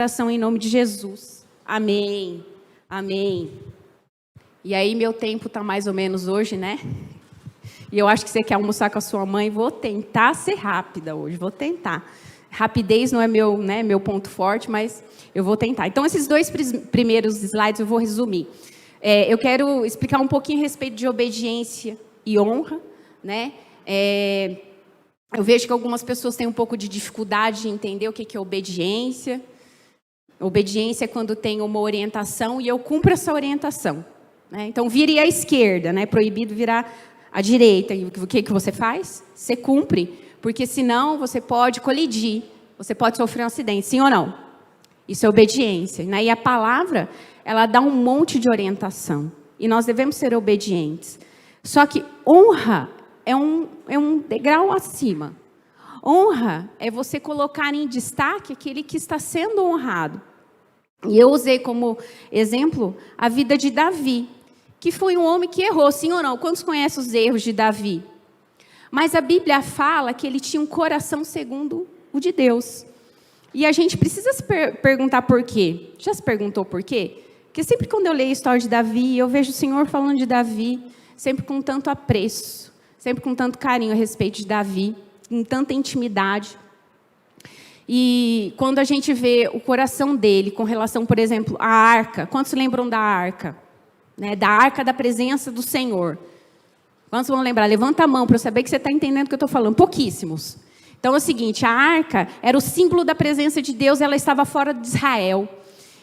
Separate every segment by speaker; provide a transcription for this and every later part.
Speaker 1: Oração em nome de Jesus. Amém. Amém. E aí, meu tempo está mais ou menos hoje, né? E eu acho que você quer almoçar com a sua mãe. Vou tentar ser rápida hoje, vou tentar. Rapidez não é meu ponto forte, mas eu vou tentar. Então, esses dois primeiros slides eu vou resumir. Eu quero explicar um pouquinho a respeito de obediência e honra, né? Eu vejo que algumas pessoas têm um pouco de dificuldade de entender o que é obediência. Obediência é quando tem uma orientação e eu cumpro essa orientação, né? Então, vire à esquerda, né? Proibido virar à direita. E o que você faz? Você cumpre, porque senão você pode colidir, você pode sofrer um acidente, sim ou não? Isso é obediência, né? E a palavra, ela dá um monte de orientação, e nós devemos ser obedientes. Só que honra é um degrau acima. Honra é você colocar em destaque aquele que está sendo honrado. E eu usei como exemplo a vida de Davi, que foi um homem que errou, sim ou não? Quantos conhecem os erros de Davi? Mas a Bíblia fala que ele tinha um coração segundo o de Deus. E a gente precisa se perguntar por quê. Já se perguntou por quê? Porque sempre quando eu leio a história de Davi, eu vejo o Senhor falando de Davi, sempre com tanto apreço, sempre com tanto carinho a respeito de Davi, com tanta intimidade. E quando a gente vê o coração dele com relação, por exemplo, à arca. Quantos lembram da arca? Né? Da arca da presença do Senhor. Quantos vão lembrar? Levanta a mão para eu saber que você está entendendo o que eu estou falando. Pouquíssimos. Então é o seguinte, a arca era o símbolo da presença de Deus, ela estava fora de Israel.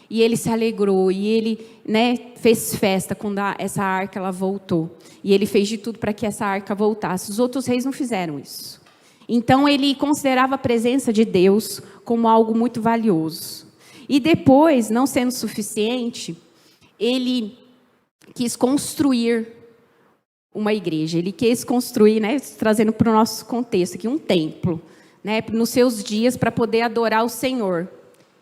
Speaker 1: E ele se alegrou, e ele, né, fez festa quando essa arca ela voltou. E ele fez de tudo para que essa arca voltasse. Os outros reis não fizeram isso. Então, ele considerava a presença de Deus como algo muito valioso. E depois, não sendo suficiente, ele quis construir uma igreja. Ele quis construir, né, trazendo para o nosso contexto aqui, um templo, né, nos seus dias, para poder adorar o Senhor.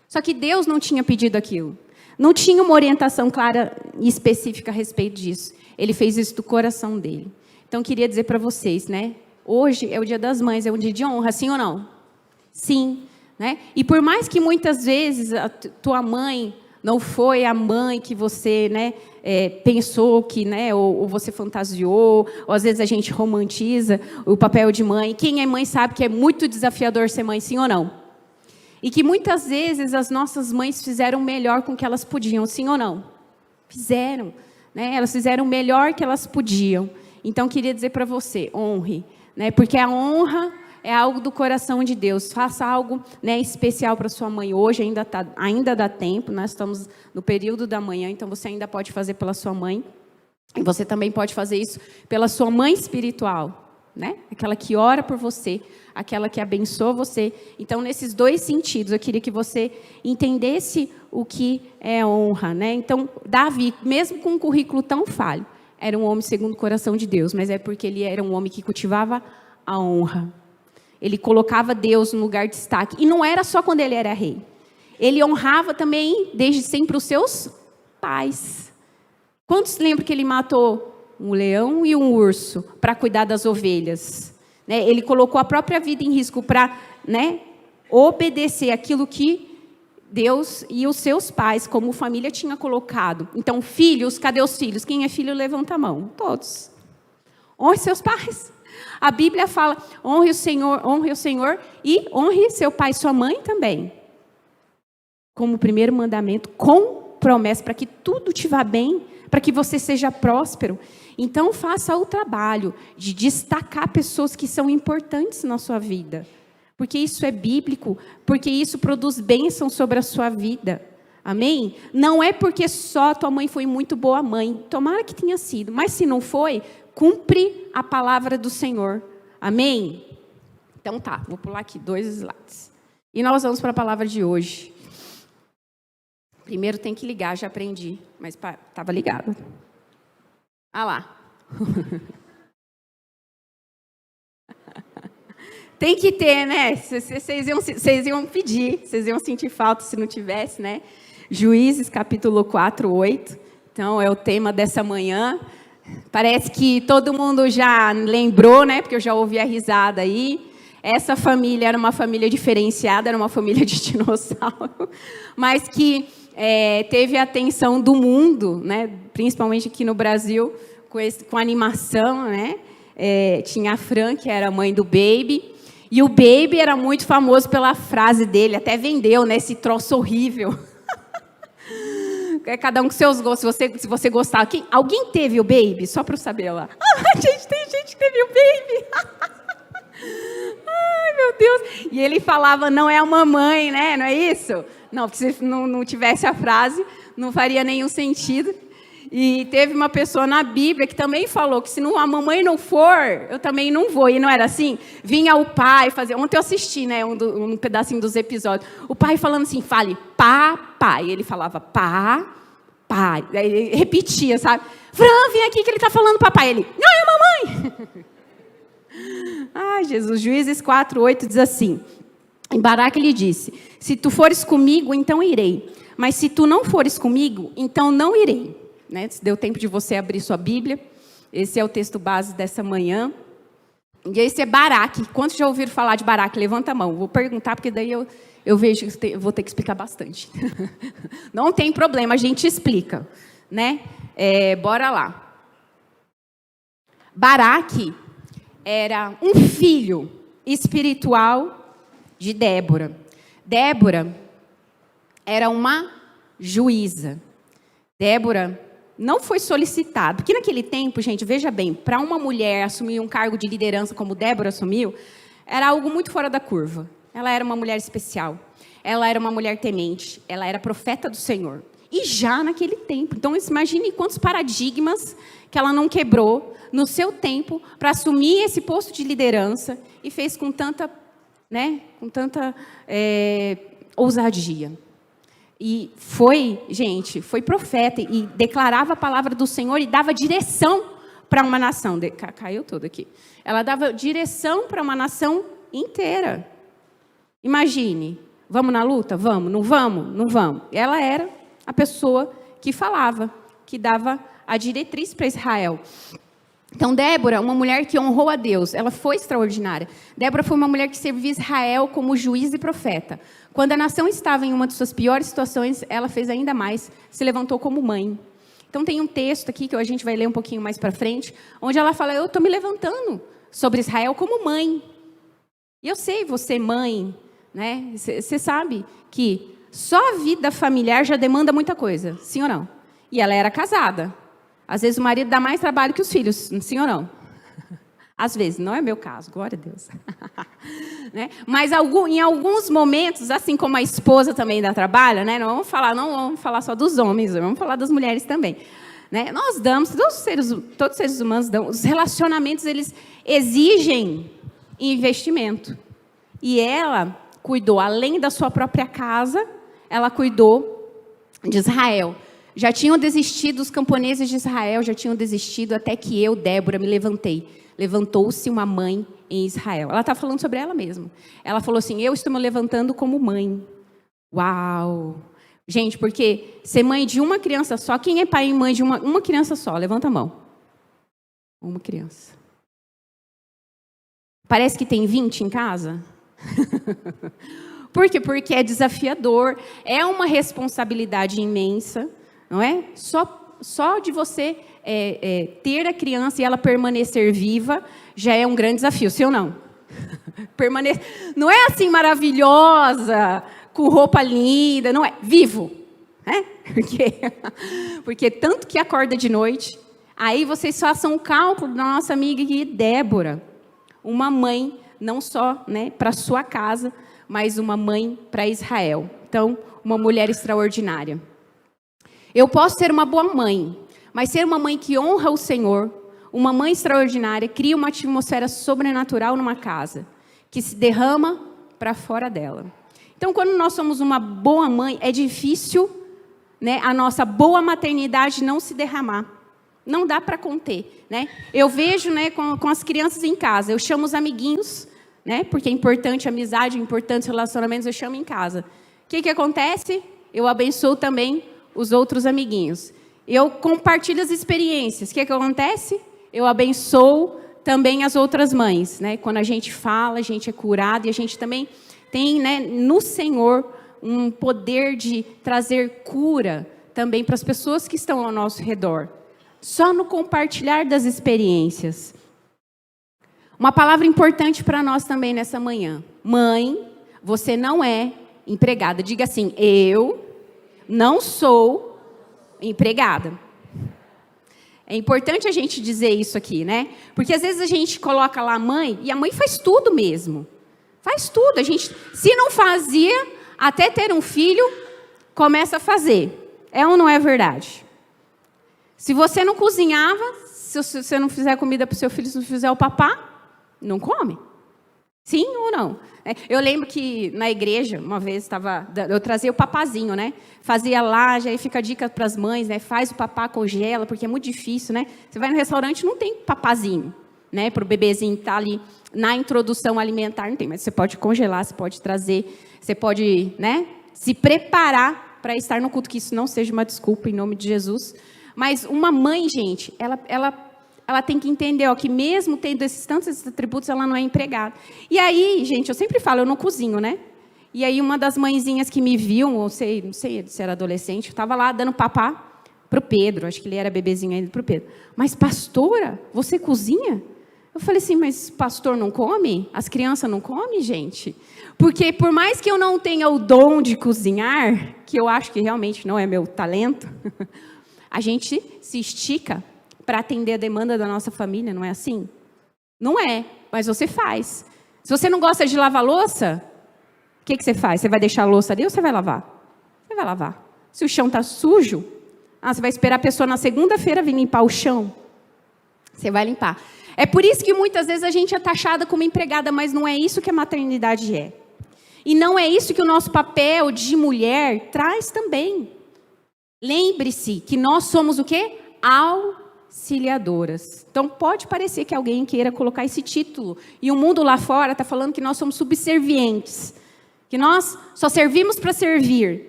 Speaker 1: Só que Deus não tinha pedido aquilo. Não tinha uma orientação clara e específica a respeito disso. Ele fez isso do coração dele. Então, queria dizer para vocês, né? Hoje é o Dia das Mães, é um dia de honra, sim ou não? Sim, né? E por mais que muitas vezes a tua mãe não foi a mãe que você, né, pensou que, né, ou você fantasiou, ou às vezes a gente romantiza o papel de mãe. Quem é mãe sabe que é muito desafiador ser mãe, sim ou não? E que muitas vezes as nossas mães fizeram o melhor com que elas podiam, sim ou não? Fizeram, né? Elas fizeram o melhor que elas podiam. Então, queria dizer para você, honre. Né, porque a honra é algo do coração de Deus. Faça algo, né, especial para sua mãe hoje, ainda dá tempo. Nós estamos no período da manhã, então você ainda pode fazer pela sua mãe. E você também pode fazer isso pela sua mãe espiritual, né? Aquela que ora por você, aquela que abençoa você. Então, nesses dois sentidos, eu queria que você entendesse o que é honra, né? Então, Davi, mesmo com um currículo tão falho, era um homem segundo o coração de Deus, mas é porque ele era um homem que cultivava a honra. Ele colocava Deus no lugar de destaque. E não era só quando ele era rei. Ele honrava também, desde sempre, os seus pais. Quantos lembram que ele matou um leão e um urso para cuidar das ovelhas? Né? Ele colocou a própria vida em risco para, né, obedecer aquilo que Deus e os seus pais, como família, tinha colocado. Então, filhos, cadê os filhos? Quem é filho, levanta a mão. Todos. Honre seus pais. A Bíblia fala, honre o Senhor e honre seu pai e sua mãe também. Como primeiro mandamento, com promessa, para que tudo te vá bem, para que você seja próspero. Então, faça o trabalho de destacar pessoas que são importantes na sua vida. Porque isso é bíblico, porque isso produz bênção sobre a sua vida. Amém? Não é porque só tua mãe foi muito boa mãe. Tomara que tenha sido. Mas se não foi, cumpre a palavra do Senhor. Amém? Então tá, vou pular aqui 2 slides. E nós vamos para a palavra de hoje. Primeiro tem que ligar, já aprendi. Mas estava ligado. Ah lá. Tem que ter, né? Vocês iam pedir, vocês iam sentir falta se não tivesse, né? Juízes, capítulo 4, 8. Então, é o tema dessa manhã. Parece que todo mundo já lembrou, né? Porque eu já ouvi a risada aí. essa família era uma família diferenciada, era uma família de dinossauro, mas que teve a atenção do mundo, né? Principalmente aqui no Brasil, com animação, né? Tinha a Fran, que era a mãe do Baby, e o Baby era muito famoso pela frase dele, até vendeu, né? Esse troço horrível. Cada um com seus gostos. Se você gostar. Alguém teve o Baby? Só para eu saber lá. Gente, tem gente que teve o Baby. Ai, meu Deus. E ele falava, não é a mamãe, né? Não é isso? Não, porque se não tivesse a frase, não faria nenhum sentido. E teve uma pessoa na Bíblia que também falou que se a mamãe não for, eu também não vou. E não era assim? Vinha o pai fazer... Ontem eu assisti, né, um pedacinho dos episódios. O pai falando assim, fale, papai. Ele falava, pai. Aí ele repetia, sabe? Fran, vem aqui que ele está falando papai. Ele, não, é mamãe. Ai, Jesus. Juízes 4:8 diz assim. Em Baraque ele disse, se tu fores comigo, então irei. Mas se tu não fores comigo, então não irei. Né? Deu tempo de você abrir sua Bíblia. Esse é o texto base dessa manhã. E esse é Baraque. Quantos já ouviram falar de Baraque? Levanta a mão. Vou perguntar, porque daí eu vejo que vou ter que explicar bastante. Não tem problema, a gente explica. Né? Bora lá. Baraque era um filho espiritual de Débora. Débora era uma juíza. Débora não foi solicitada. Porque naquele tempo, gente, veja bem, para uma mulher assumir um cargo de liderança como Débora assumiu, era algo muito fora da curva. Ela era uma mulher especial. Ela era uma mulher temente. Ela era profeta do Senhor. E já naquele tempo. Então, imagine quantos paradigmas que ela não quebrou no seu tempo para assumir esse posto de liderança e fez com tanta, né, ousadia. E foi profeta e declarava a palavra do Senhor e dava direção para uma nação. Caiu tudo aqui. Ela dava direção para uma nação inteira. Imagine, vamos na luta? Vamos, não vamos? Não vamos. Ela era a pessoa que falava, que dava a diretriz para Israel. Então, Débora, uma mulher que honrou a Deus, ela foi extraordinária. Débora foi uma mulher que serviu Israel como juiz e profeta. Quando a nação estava em uma de suas piores situações, ela fez ainda mais, se levantou como mãe. Então, tem um texto aqui, que a gente vai ler um pouquinho mais para frente, onde ela fala, eu estou me levantando sobre Israel como mãe. E eu sei, você mãe, né? Você sabe que só a vida familiar já demanda muita coisa, sim ou não? E ela era casada. Às vezes o marido dá mais trabalho que os filhos, sim ou não? Às vezes, não é meu caso, glória a Deus. Né? Mas em alguns momentos, assim como a esposa também dá trabalho, né? Não vamos falar só dos homens, vamos falar das mulheres também. Né? Nós damos, todos os seres humanos dão, os relacionamentos, eles exigem investimento. E ela cuidou, além da sua própria casa, ela cuidou de Israel. Já tinham desistido, os camponeses de Israel já tinham desistido, até que eu, Débora, me levantei. Levantou-se uma mãe em Israel. Ela está falando sobre ela mesma. Ela falou assim, eu estou me levantando como mãe. Uau! Gente, porque ser mãe de uma criança só, quem é pai e mãe de uma criança só? Levanta a mão. Uma criança. Parece que tem 20 em casa? Por quê? Porque é desafiador, é uma responsabilidade imensa. Não é? Só de você ter a criança e ela permanecer viva já é um grande desafio, sim ou não? Não é assim maravilhosa, com roupa linda, não é? Vivo. Né? Porque tanto que acorda de noite, aí vocês façam um cálculo da nossa amiga aqui, Débora. Uma mãe, não só, né, para sua casa, mas uma mãe para Israel. Então, uma mulher extraordinária. Eu posso ser uma boa mãe, mas ser uma mãe que honra o Senhor, uma mãe extraordinária, cria uma atmosfera sobrenatural numa casa, que se derrama para fora dela. Então, quando nós somos uma boa mãe, é difícil, né, a nossa boa maternidade não se derramar. Não dá para conter. Né? Eu vejo, né, com as crianças em casa, eu chamo os amiguinhos, né, porque é importante a amizade, é importante os relacionamentos, eu chamo em casa. O que acontece? Eu abençoo também os outros amiguinhos. Eu compartilho as experiências. O que acontece? Eu abençoo também as outras mães, né? Quando a gente fala, a gente é curado e a gente também tem, né, no Senhor um poder de trazer cura também para as pessoas que estão ao nosso redor. Só no compartilhar das experiências. Uma palavra importante para nós também nessa manhã. Mãe, você não é empregada. Diga assim, eu não sou empregada. É importante a gente dizer isso aqui, né? Porque às vezes a gente coloca lá a mãe, e a mãe faz tudo mesmo. Faz tudo. A gente, se não fazia, até ter um filho, começa a fazer. É ou não é verdade? Se você não cozinhava, se você não fizer comida para o seu filho, se não fizer o papá, não come. Sim ou não? Eu lembro que na igreja, uma vez, eu trazia o papazinho, né? Fazia lá, já aí fica a dica para as mães, né? Faz o papá, congela, porque é muito difícil, né? Você vai no restaurante, não tem papazinho, né? Para o bebezinho estar ali na introdução alimentar, não tem. Mas você pode congelar, você pode trazer, você pode, né? Se preparar para estar no culto, que isso não seja uma desculpa, em nome de Jesus. Mas uma mãe, gente, ela tem que entender, ó, que mesmo tendo esses atributos, ela não é empregada. E aí, gente, eu sempre falo, eu não cozinho, né? E aí uma das mãezinhas que me viu, não sei se era adolescente, estava lá dando papá para o Pedro, acho que ele era bebezinho ainda para o Pedro. Mas pastora, você cozinha? Eu falei assim, mas pastor não come? As crianças não comem, gente? Porque por mais que eu não tenha o dom de cozinhar, que eu acho que realmente não é meu talento, a gente se estica para atender a demanda da nossa família, não é assim? Não é, mas você faz. Se você não gosta de lavar louça, o que você faz? Você vai deixar a louça ali ou você vai lavar? Você vai lavar. Se o chão está sujo, você vai esperar a pessoa na segunda-feira vir limpar o chão. Você vai limpar. É por isso que muitas vezes a gente é taxada como empregada, mas não é isso que a maternidade é. E não é isso que o nosso papel de mulher traz também. Lembre-se que nós somos o quê? Auxiliadoras. Então, pode parecer que alguém queira colocar esse título. E o mundo lá fora está falando que nós somos subservientes. Que nós só servimos para servir.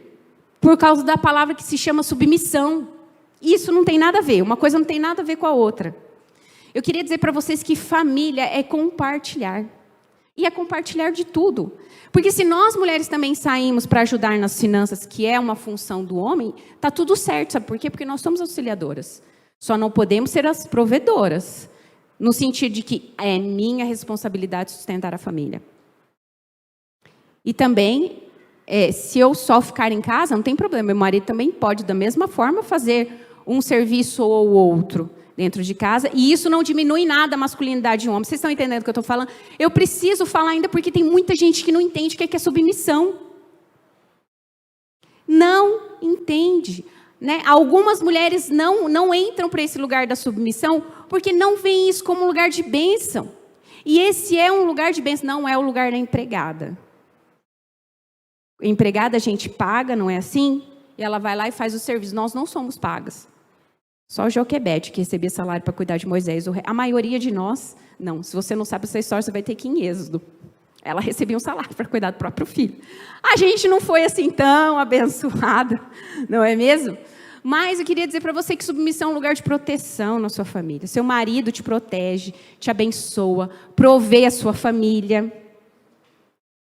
Speaker 1: Por causa da palavra que se chama submissão. Isso não tem nada a ver. Uma coisa não tem nada a ver com a outra. Eu queria dizer para vocês que família é compartilhar. E é compartilhar de tudo. Porque se nós mulheres também saímos para ajudar nas finanças, que é uma função do homem, está tudo certo. Sabe por quê? Porque nós somos auxiliadoras. Só não podemos ser as provedoras. No sentido de que é minha responsabilidade sustentar a família. E também, se eu só ficar em casa, não tem problema. Meu marido também pode, da mesma forma, fazer um serviço ou outro dentro de casa. E isso não diminui nada a masculinidade de um homem. Vocês estão entendendo o que eu estou falando? Eu preciso falar ainda porque tem muita gente que não entende o que é submissão. Não entende. Né? Algumas mulheres não entram para esse lugar da submissão porque não veem isso como um lugar de bênção. E esse é um lugar de bênção, não é o lugar da empregada. A empregada a gente paga, não é assim? E ela vai lá e faz o serviço. Nós não somos pagas. Só Joquebede, que recebia salário para cuidar de Moisés. A maioria de nós, não. Se você não sabe essa história, você vai ter que ir em Êxodo. Ela recebia um salário para cuidar do próprio filho. A gente não foi assim tão abençoada, não é mesmo? Mas eu queria dizer para você que submissão é um lugar de proteção na sua família. Seu marido te protege, te abençoa, provê a sua família.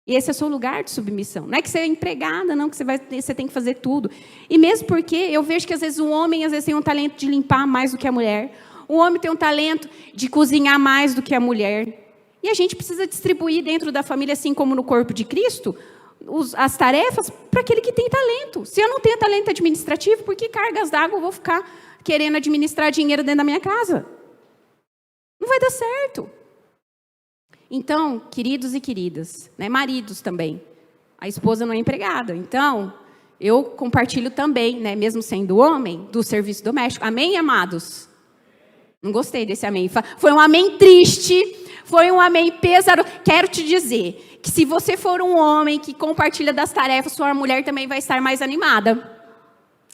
Speaker 1: E esse é o seu lugar de submissão. Não é que você é empregada, não, que você tem que fazer tudo. E mesmo porque eu vejo que às vezes o homem tem um talento de limpar mais do que a mulher. O homem tem um talento de cozinhar mais do que a mulher. E a gente precisa distribuir dentro da família, assim como no corpo de Cristo, as tarefas para aquele que tem talento. Se eu não tenho talento administrativo, por que cargas d'água eu vou ficar querendo administrar dinheiro dentro da minha casa? Não vai dar certo. Então, queridos e queridas, né, maridos também, a esposa não é empregada. Então, eu compartilho também, né, mesmo sendo homem, do serviço doméstico. Amém, amados? Não gostei desse amém. Foi um amém triste, foi um amém pesado. Quero te dizer que se você for um homem que compartilha das tarefas, sua mulher também vai estar mais animada.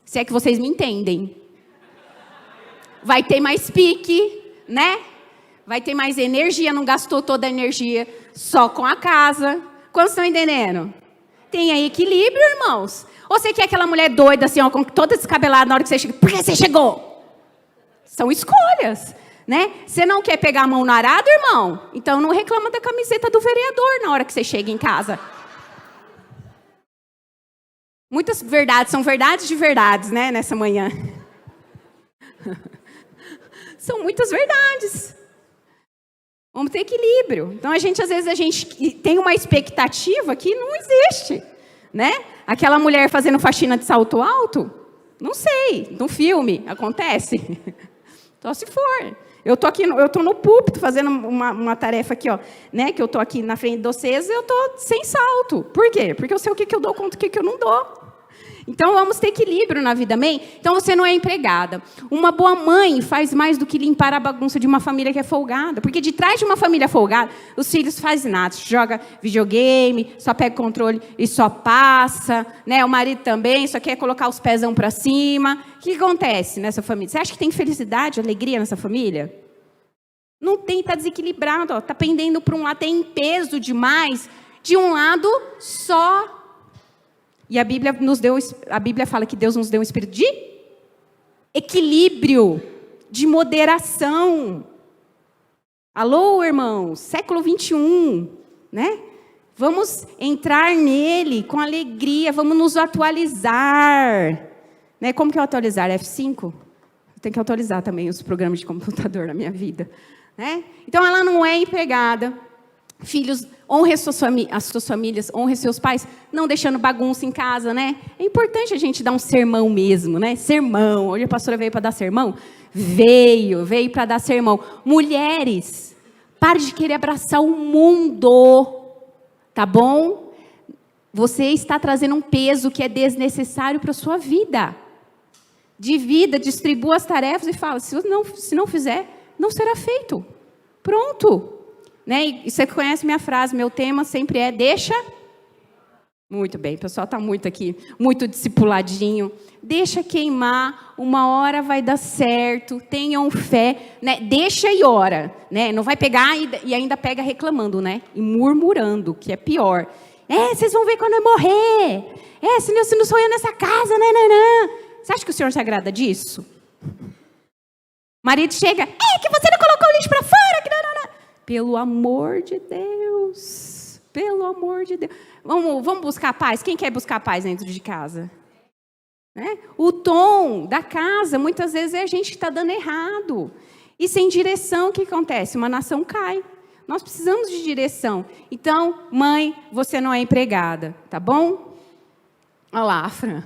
Speaker 1: Se é que vocês me entendem. Vai ter mais pique, né? Vai ter mais energia, não gastou toda a energia só com a casa. Quantos estão entendendo? Tem aí equilíbrio, irmãos. Ou você quer aquela mulher doida, assim, ó, com toda descabelada na hora que você chega. Por que você chegou? São escolhas. né? Você não quer pegar a mão no arado, irmão? Então não reclama da camiseta do vereador na hora que você chega em casa. Muitas verdades, são verdades de verdades, né, nessa manhã. São muitas verdades. Vamos ter equilíbrio. Então, às vezes, a gente tem uma expectativa que não existe, né? Aquela mulher fazendo faxina de salto alto, não sei, no filme, acontece. Só se for. Eu tô no púlpito fazendo uma tarefa aqui, ó, né? Que eu tô aqui na frente de vocês e eu tô sem salto. Por quê? Porque eu sei o que eu dou conta e o que eu não dou. Então, vamos ter equilíbrio na vida, amém? Então, você não é empregada. Uma boa mãe faz mais do que limpar a bagunça de uma família que é folgada. Porque de trás de uma família folgada, os filhos fazem nada. Joga videogame, só pega o controle e só passa. Né? O marido também só quer colocar os pezão para cima. O que acontece nessa família? Você acha que tem felicidade, alegria nessa família? Não tem, está desequilibrado. Está pendendo para um lado, tem peso demais de um lado só. E a Bíblia fala que Deus nos deu um espírito de equilíbrio, de moderação. Alô, irmãos, século 21, né? Vamos entrar nele com alegria, vamos nos atualizar. Né? Como que é atualizar? F5? Eu tenho que atualizar também os programas de computador na minha vida. Né? Então, ela não é empregada. Filhos, honre as suas famílias, honre seus pais, não deixando bagunça em casa, né? É importante a gente dar um sermão mesmo, né? Sermão. Hoje a pastora veio para dar sermão? Veio para dar sermão. Mulheres, pare de querer abraçar o mundo, tá bom? Você está trazendo um peso que é desnecessário para a sua vida. Divida, distribua as tarefas e fala, se não fizer, não será feito. Pronto. Né? E você conhece minha frase, meu tema sempre é, deixa... Muito bem, o pessoal está muito aqui, muito discipuladinho. Deixa queimar, uma hora vai dar certo, tenham fé. Né? Deixa e ora. Né? Não vai pegar e ainda pega reclamando, né? E murmurando, que é pior. Vocês vão ver quando eu morrer. Se não sou eu nessa casa, nananã. Você acha que o Senhor se agrada disso? O marido chega, que você não colocou o lixo para fora, que nananã. Pelo amor de Deus. Pelo amor de Deus. Vamos buscar paz? Quem quer buscar paz dentro de casa? Né? O tom da casa, muitas vezes, é a gente que está dando errado. E sem direção, o que acontece? Uma nação cai. Nós precisamos de direção. Então, mãe, você não é empregada, tá bom? Olha lá, a Fran.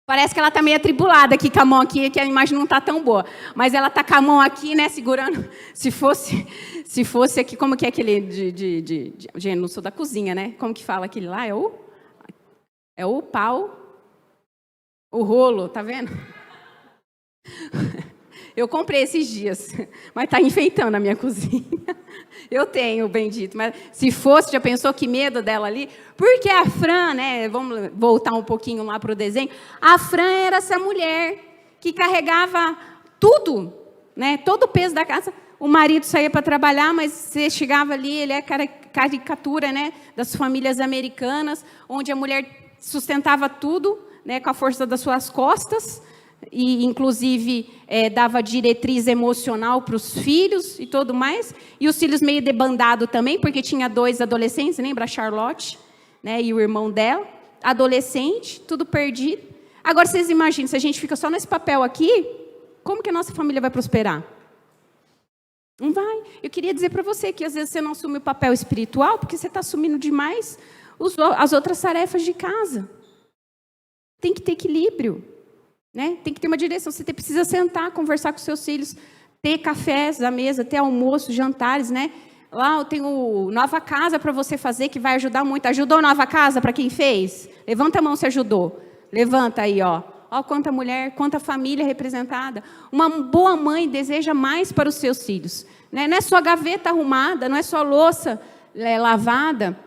Speaker 1: Parece que ela está meio atribulada aqui com a mão aqui, que a imagem não está tão boa. Mas ela está com a mão aqui, né, segurando. Se fosse aqui, como que é aquele gente, não sou da cozinha, né? Como que fala aquele lá? É o pau, o rolo, tá vendo? Eu comprei esses dias, mas está enfeitando a minha cozinha. Eu tenho, bendito. Mas se fosse, já pensou que medo dela ali? Porque a Fran, né? Vamos voltar um pouquinho lá para o desenho. A Fran era essa mulher que carregava tudo, né? Todo o peso da casa. O marido saía para trabalhar, mas você chegava ali, ele é caricatura, né? Das famílias americanas, onde a mulher sustentava tudo, né? Com a força das suas costas. E, inclusive, dava diretriz emocional para os filhos e tudo mais. E os filhos meio debandados também, porque tinha 2 adolescentes, lembra? A Charlotte, né, e o irmão dela. Adolescente, tudo perdido. Agora, vocês imaginam, se a gente fica só nesse papel aqui, como que a nossa família vai prosperar? Não vai. Eu queria dizer para você que, às vezes, você não assume o papel espiritual, porque você está assumindo demais as outras tarefas de casa. Tem que ter equilíbrio. Né? Tem que ter uma direção, você precisa sentar, conversar com seus filhos, ter cafés à mesa, ter almoço, jantares, né? Lá eu tenho nova casa para você fazer, que vai ajudar muito. Ajudou nova casa para quem fez? Levanta a mão se ajudou. Levanta aí, ó. Ó quanta mulher, quanta família representada. Uma boa mãe deseja mais para os seus filhos. Né? Não é só gaveta arrumada, não é só louça lavada.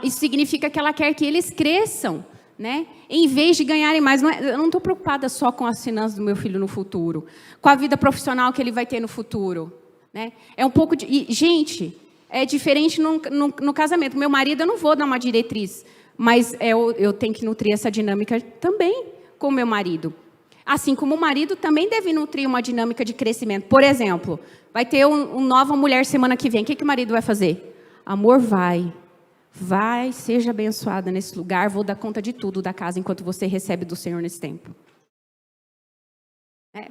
Speaker 1: Isso significa que ela quer que eles cresçam. Né? Em vez de ganharem mais, eu não estou preocupada só com as finanças do meu filho no futuro, com a vida profissional que ele vai ter no futuro. Né? É um pouco de... E, gente, é diferente no casamento. Meu marido, eu não vou dar uma diretriz, mas eu tenho que nutrir essa dinâmica também com o meu marido. Assim como o marido também deve nutrir uma dinâmica de crescimento. Por exemplo, vai ter uma nova mulher semana que vem. O que o marido vai fazer? Amor, vai, seja abençoada nesse lugar. Vou dar conta de tudo da casa enquanto você recebe do Senhor nesse tempo.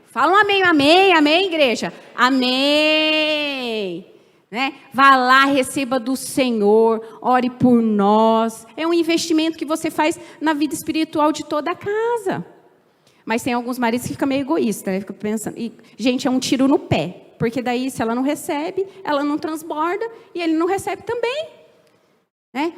Speaker 1: Fala um amém, amém, amém, igreja. Amém. Vá lá, receba do Senhor, ore por nós. É um investimento que você faz na vida espiritual de toda a casa. Mas tem alguns maridos que ficam meio egoístas, né? Fica pensando, e, gente, é um tiro no pé. Porque daí, se ela não recebe, ela não transborda e ele não recebe também.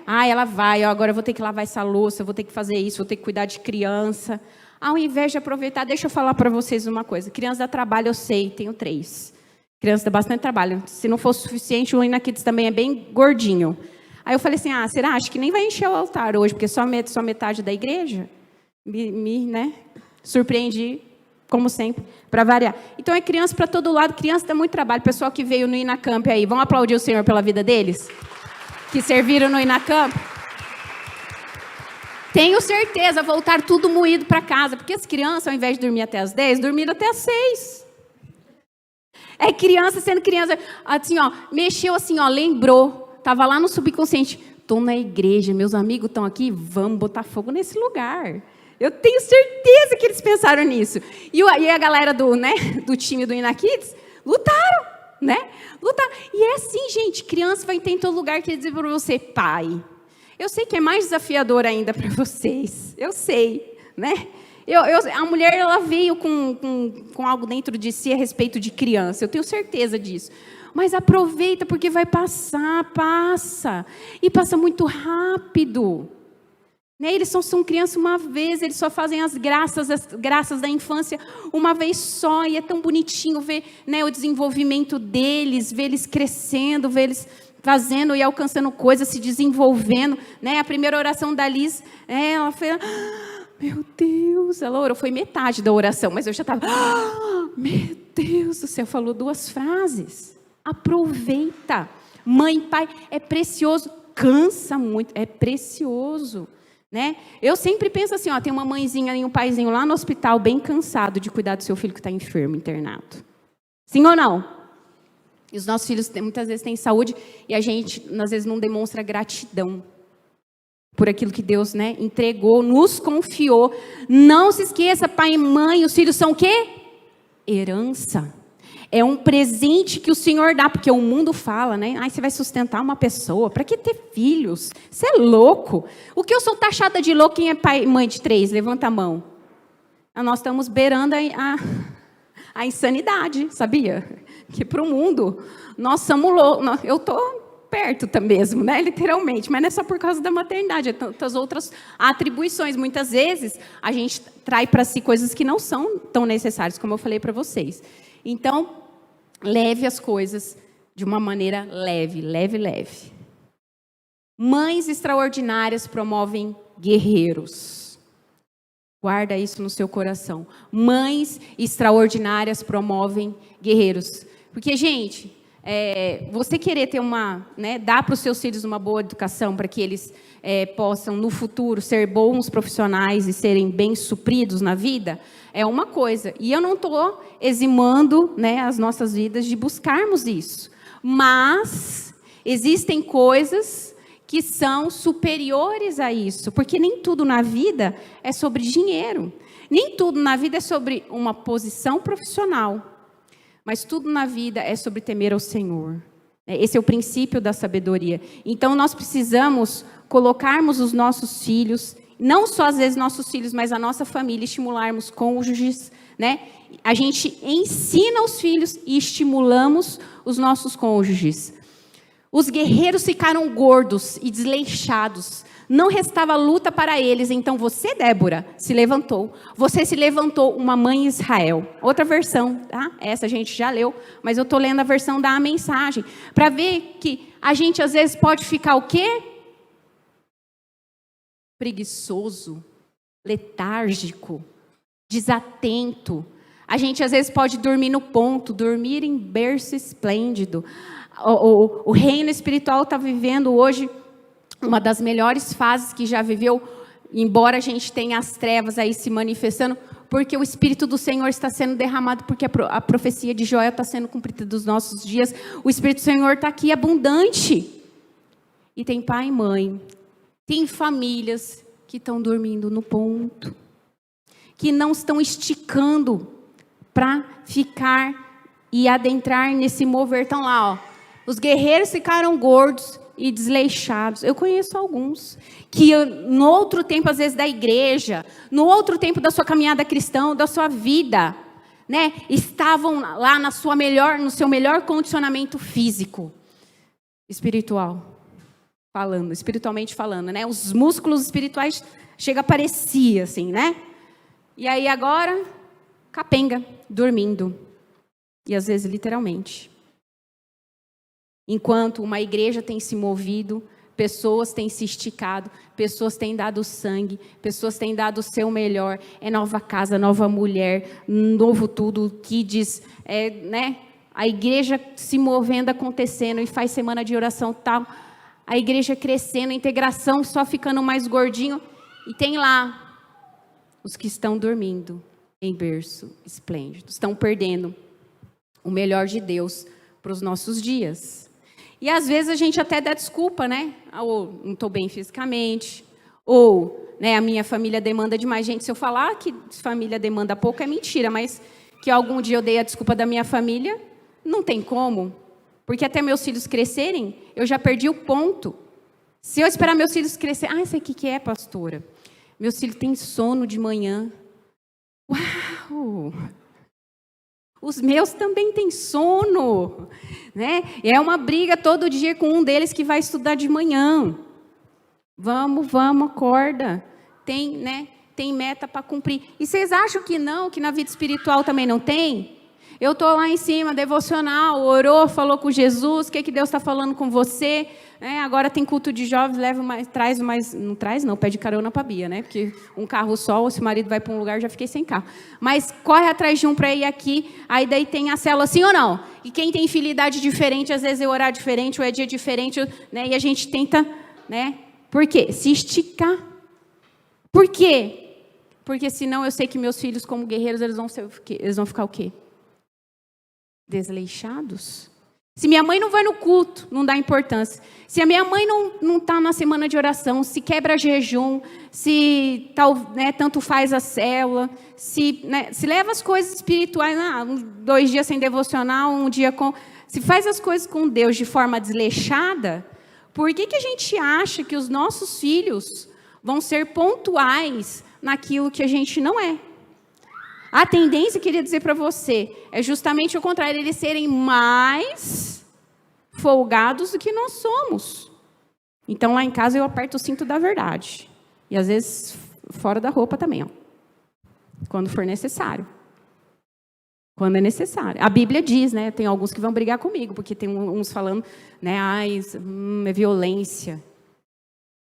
Speaker 1: Ela vai, agora eu vou ter que lavar essa louça, eu vou ter que fazer isso, vou ter que cuidar de criança. Ao invés de aproveitar, deixa eu falar para vocês uma coisa. Criança dá trabalho, eu sei, tenho 3. Criança dá bastante trabalho. Se não for suficiente, o Ina Kids também é bem gordinho. Aí eu falei assim, será? Acho que nem vai encher o altar hoje, porque só metade da igreja. Surpreendi, como sempre, para variar. Então é criança para todo lado, criança dá muito trabalho. Pessoal que veio no Inacamp aí, vamos aplaudir o Senhor pela vida deles? Que serviram no Inacamp? Tenho certeza, voltar tudo moído para casa, porque as crianças, ao invés de dormir até as 10, dormiram até as 6. É criança sendo criança, assim, mexeu assim, lembrou, estava lá no subconsciente, estou na igreja, meus amigos estão aqui, vamos botar fogo nesse lugar. Eu tenho certeza que eles pensaram nisso. E a galera do time do Ina Kids lutaram, Lutaram. E é assim, gente, criança vai ter em todo lugar que dizer para você, pai. Eu sei que é mais desafiador ainda para vocês. Eu sei, a mulher, ela veio com algo dentro de si a respeito de criança. Eu tenho certeza disso. Mas aproveita, porque vai passar, passa. E passa muito rápido. Eles só são criança uma vez, eles só fazem as graças da infância uma vez só. E é tão bonitinho ver o desenvolvimento deles, ver eles crescendo, ver eles fazendo e alcançando coisas, se desenvolvendo. A primeira oração da Liz, ela fez... Meu Deus, ela orou, foi metade da oração, mas eu já estava... Meu Deus do céu, falou 2 frases. Aproveita. Mãe, pai, é precioso. Cansa muito, é precioso. Eu sempre penso assim, tem uma mãezinha e um paizinho lá no hospital, bem cansado de cuidar do seu filho que está enfermo, internado. Sim ou não? E os nossos filhos muitas vezes têm saúde e a gente, às vezes, não demonstra gratidão por aquilo que Deus entregou, nos confiou. Não se esqueça, pai e mãe, os filhos são o quê? Herança. É um presente que o Senhor dá, porque o mundo fala, você vai sustentar uma pessoa, para que ter filhos? Você é louco. O que eu sou taxada de louco, quem é pai e mãe de 3? Levanta a mão. Nós estamos beirando a insanidade, sabia? Que para o mundo, nós somos loucos. Eu estou perto mesmo, literalmente, mas não é só por causa da maternidade, é tantas outras atribuições. Muitas vezes, a gente trai para si coisas que não são tão necessárias, como eu falei para vocês. Então, leve as coisas de uma maneira leve. Mães extraordinárias promovem guerreiros. Guarda isso no seu coração. Mães extraordinárias promovem guerreiros. Porque, gente, você querer ter dar para os seus filhos uma boa educação para que eles possam, no futuro, ser bons profissionais e serem bem supridos na vida, é uma coisa. E eu não estou eximando as nossas vidas de buscarmos isso. Mas existem coisas que são superiores a isso. Porque nem tudo na vida é sobre dinheiro. Nem tudo na vida é sobre uma posição profissional. Mas tudo na vida é sobre temer ao Senhor. Esse é o princípio da sabedoria. Então, nós precisamos colocarmos os nossos filhos, não só às vezes nossos filhos, mas a nossa família, estimularmos cônjuges, A gente ensina os filhos e estimulamos os nossos cônjuges. Os guerreiros ficaram gordos e desleixados. Não restava luta para eles. Então você, Débora, se levantou. Você se levantou, uma mãe Israel. Outra versão, tá? Essa a gente já leu, mas eu estou lendo a versão da mensagem. Para ver que a gente às vezes pode ficar o quê? Preguiçoso, letárgico, desatento. A gente às vezes pode dormir no ponto, dormir em berço esplêndido. O reino espiritual está vivendo hoje uma das melhores fases que já viveu, embora a gente tenha as trevas aí se manifestando, porque o Espírito do Senhor está sendo derramado, porque a profecia de Joel está sendo cumprida dos nossos dias. O Espírito do Senhor está aqui abundante. E tem pai e mãe, tem famílias que estão dormindo no ponto, que não estão esticando para ficar e adentrar nesse mover. Estão lá, ó. Os guerreiros ficaram gordos e desleixados. Eu conheço alguns que no outro tempo, às vezes, da igreja, no outro tempo da sua caminhada cristã, da sua vida, né, estavam lá no seu melhor condicionamento físico, espiritual, espiritualmente falando, né? Os músculos espirituais chega a aparecer assim, né? E aí agora, capenga, dormindo. E às vezes literalmente. Enquanto uma igreja tem se movido, pessoas têm se esticado, pessoas têm dado sangue, pessoas têm dado o seu melhor. É nova casa, nova mulher, novo tudo, kids, né? A igreja se movendo, acontecendo, e faz semana de oração tal. A igreja crescendo, a integração só ficando mais gordinho. E tem lá os que estão dormindo em berço esplêndido, estão perdendo o melhor de Deus para os nossos dias. E às vezes a gente até dá desculpa, né? Ou não estou bem fisicamente, ou, né, a minha família demanda demais. Gente, se eu falar que família demanda pouco é mentira, mas que algum dia eu dei a desculpa da minha família, não tem como. Porque até meus filhos crescerem, eu já perdi o ponto. Se eu esperar meus filhos crescerem... isso aqui que é, pastora? Meus filhos têm sono de manhã. Uau! Os meus também têm sono, né? É uma briga todo dia com um deles que vai estudar de manhã. Vamos, acorda. Tem, né? Tem meta para cumprir. E vocês acham que não, que na vida espiritual também não tem? Eu estou lá em cima, devocional, orou, falou com Jesus, o que Deus está falando com você? Agora tem culto de jovens, traz mais, não traz não, pede carona para a Bia, né? Porque um carro só, ou se o marido vai para um lugar, já fiquei sem carro. Mas corre atrás de um para ir aqui, aí daí tem a célula, sim ou não? E quem tem filidade diferente, às vezes é horário diferente, ou é dia diferente, né? E a gente tenta, né? Por quê? Se esticar. Por quê? Porque senão eu sei que meus filhos, como guerreiros, eles vão ficar o quê? Desleixados. Se minha mãe não vai no culto, não dá importância. Se a minha mãe não está na semana de oração, se quebra jejum, se tanto faz a célula, se leva as coisas espirituais, 2 dias sem devocional, um dia com... Se faz as coisas com Deus de forma desleixada, por que a gente acha que os nossos filhos vão ser pontuais naquilo que a gente não é? A tendência, queria dizer para você, é justamente o contrário, eles serem mais folgados do que nós somos. Então, lá em casa, eu aperto o cinto da verdade. E, às vezes, fora da roupa também, ó. Quando for necessário. Quando é necessário. A Bíblia diz, né? Tem alguns que vão brigar comigo, porque tem uns falando, né? É violência.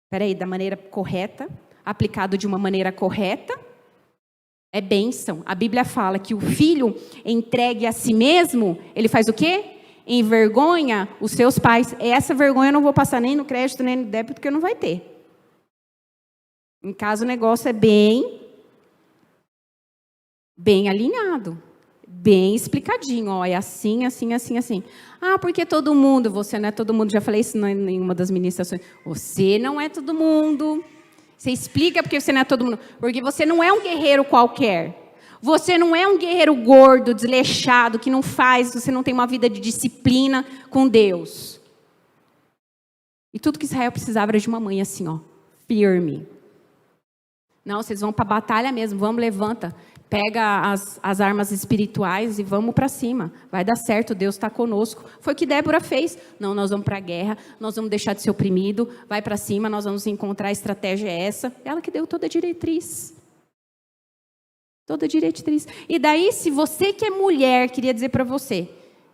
Speaker 1: Espera aí, da maneira correta, aplicado de uma maneira correta, é bênção. A Bíblia fala que o filho entregue a si mesmo, ele faz o quê? Envergonha os seus pais. Essa vergonha eu não vou passar nem no crédito, nem no débito, porque não vai ter. Em casa o negócio é bem alinhado, bem explicadinho. Ó, é assim, assim, assim, assim. Porque todo mundo, você não é todo mundo. Já falei isso em nenhuma das ministrações. Você não é todo mundo. Você explica porque você não é todo mundo. Porque você não é um guerreiro qualquer. Você não é um guerreiro gordo, desleixado, que não faz, você não tem uma vida de disciplina com Deus. E tudo que Israel precisava era de uma mãe assim, ó, firme. Não, vocês vão para a batalha mesmo, vamos, levanta. Pega as armas espirituais e vamos para cima. Vai dar certo, Deus está conosco. Foi o que Débora fez. Não, nós vamos para a guerra, nós vamos deixar de ser oprimido, vai para cima, nós vamos encontrar a estratégia essa. Ela que deu toda a diretriz. Toda a diretriz. E daí, se você que é mulher, queria dizer para você,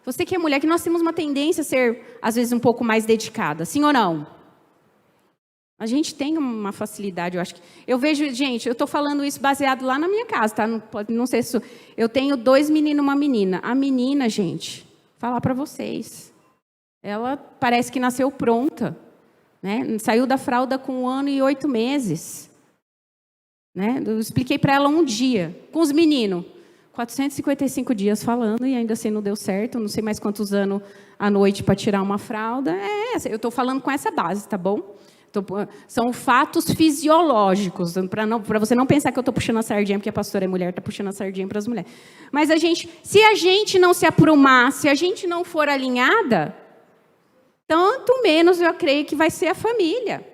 Speaker 1: você que é mulher, que nós temos uma tendência a ser, às vezes, um pouco mais dedicada. Sim ou não? A gente tem uma facilidade, eu acho que... Eu vejo, gente, eu estou falando isso baseado lá na minha casa, tá? Não sei se... Eu tenho 2 meninos e uma menina. A menina, gente, falar para vocês, ela parece que nasceu pronta, né? Saiu da fralda com 1 ano e 8 meses. Né? Eu expliquei para ela um dia, com os meninos. 455 dias falando e ainda assim não deu certo. Não sei mais quantos anos à noite para tirar uma fralda. Eu estou falando com essa base, tá bom? São fatos fisiológicos, para você não pensar que eu estou puxando a sardinha, porque a pastora é mulher, está puxando a sardinha para as mulheres. Mas se a gente não se aprumar, se a gente não for alinhada, tanto menos eu creio que vai ser a família.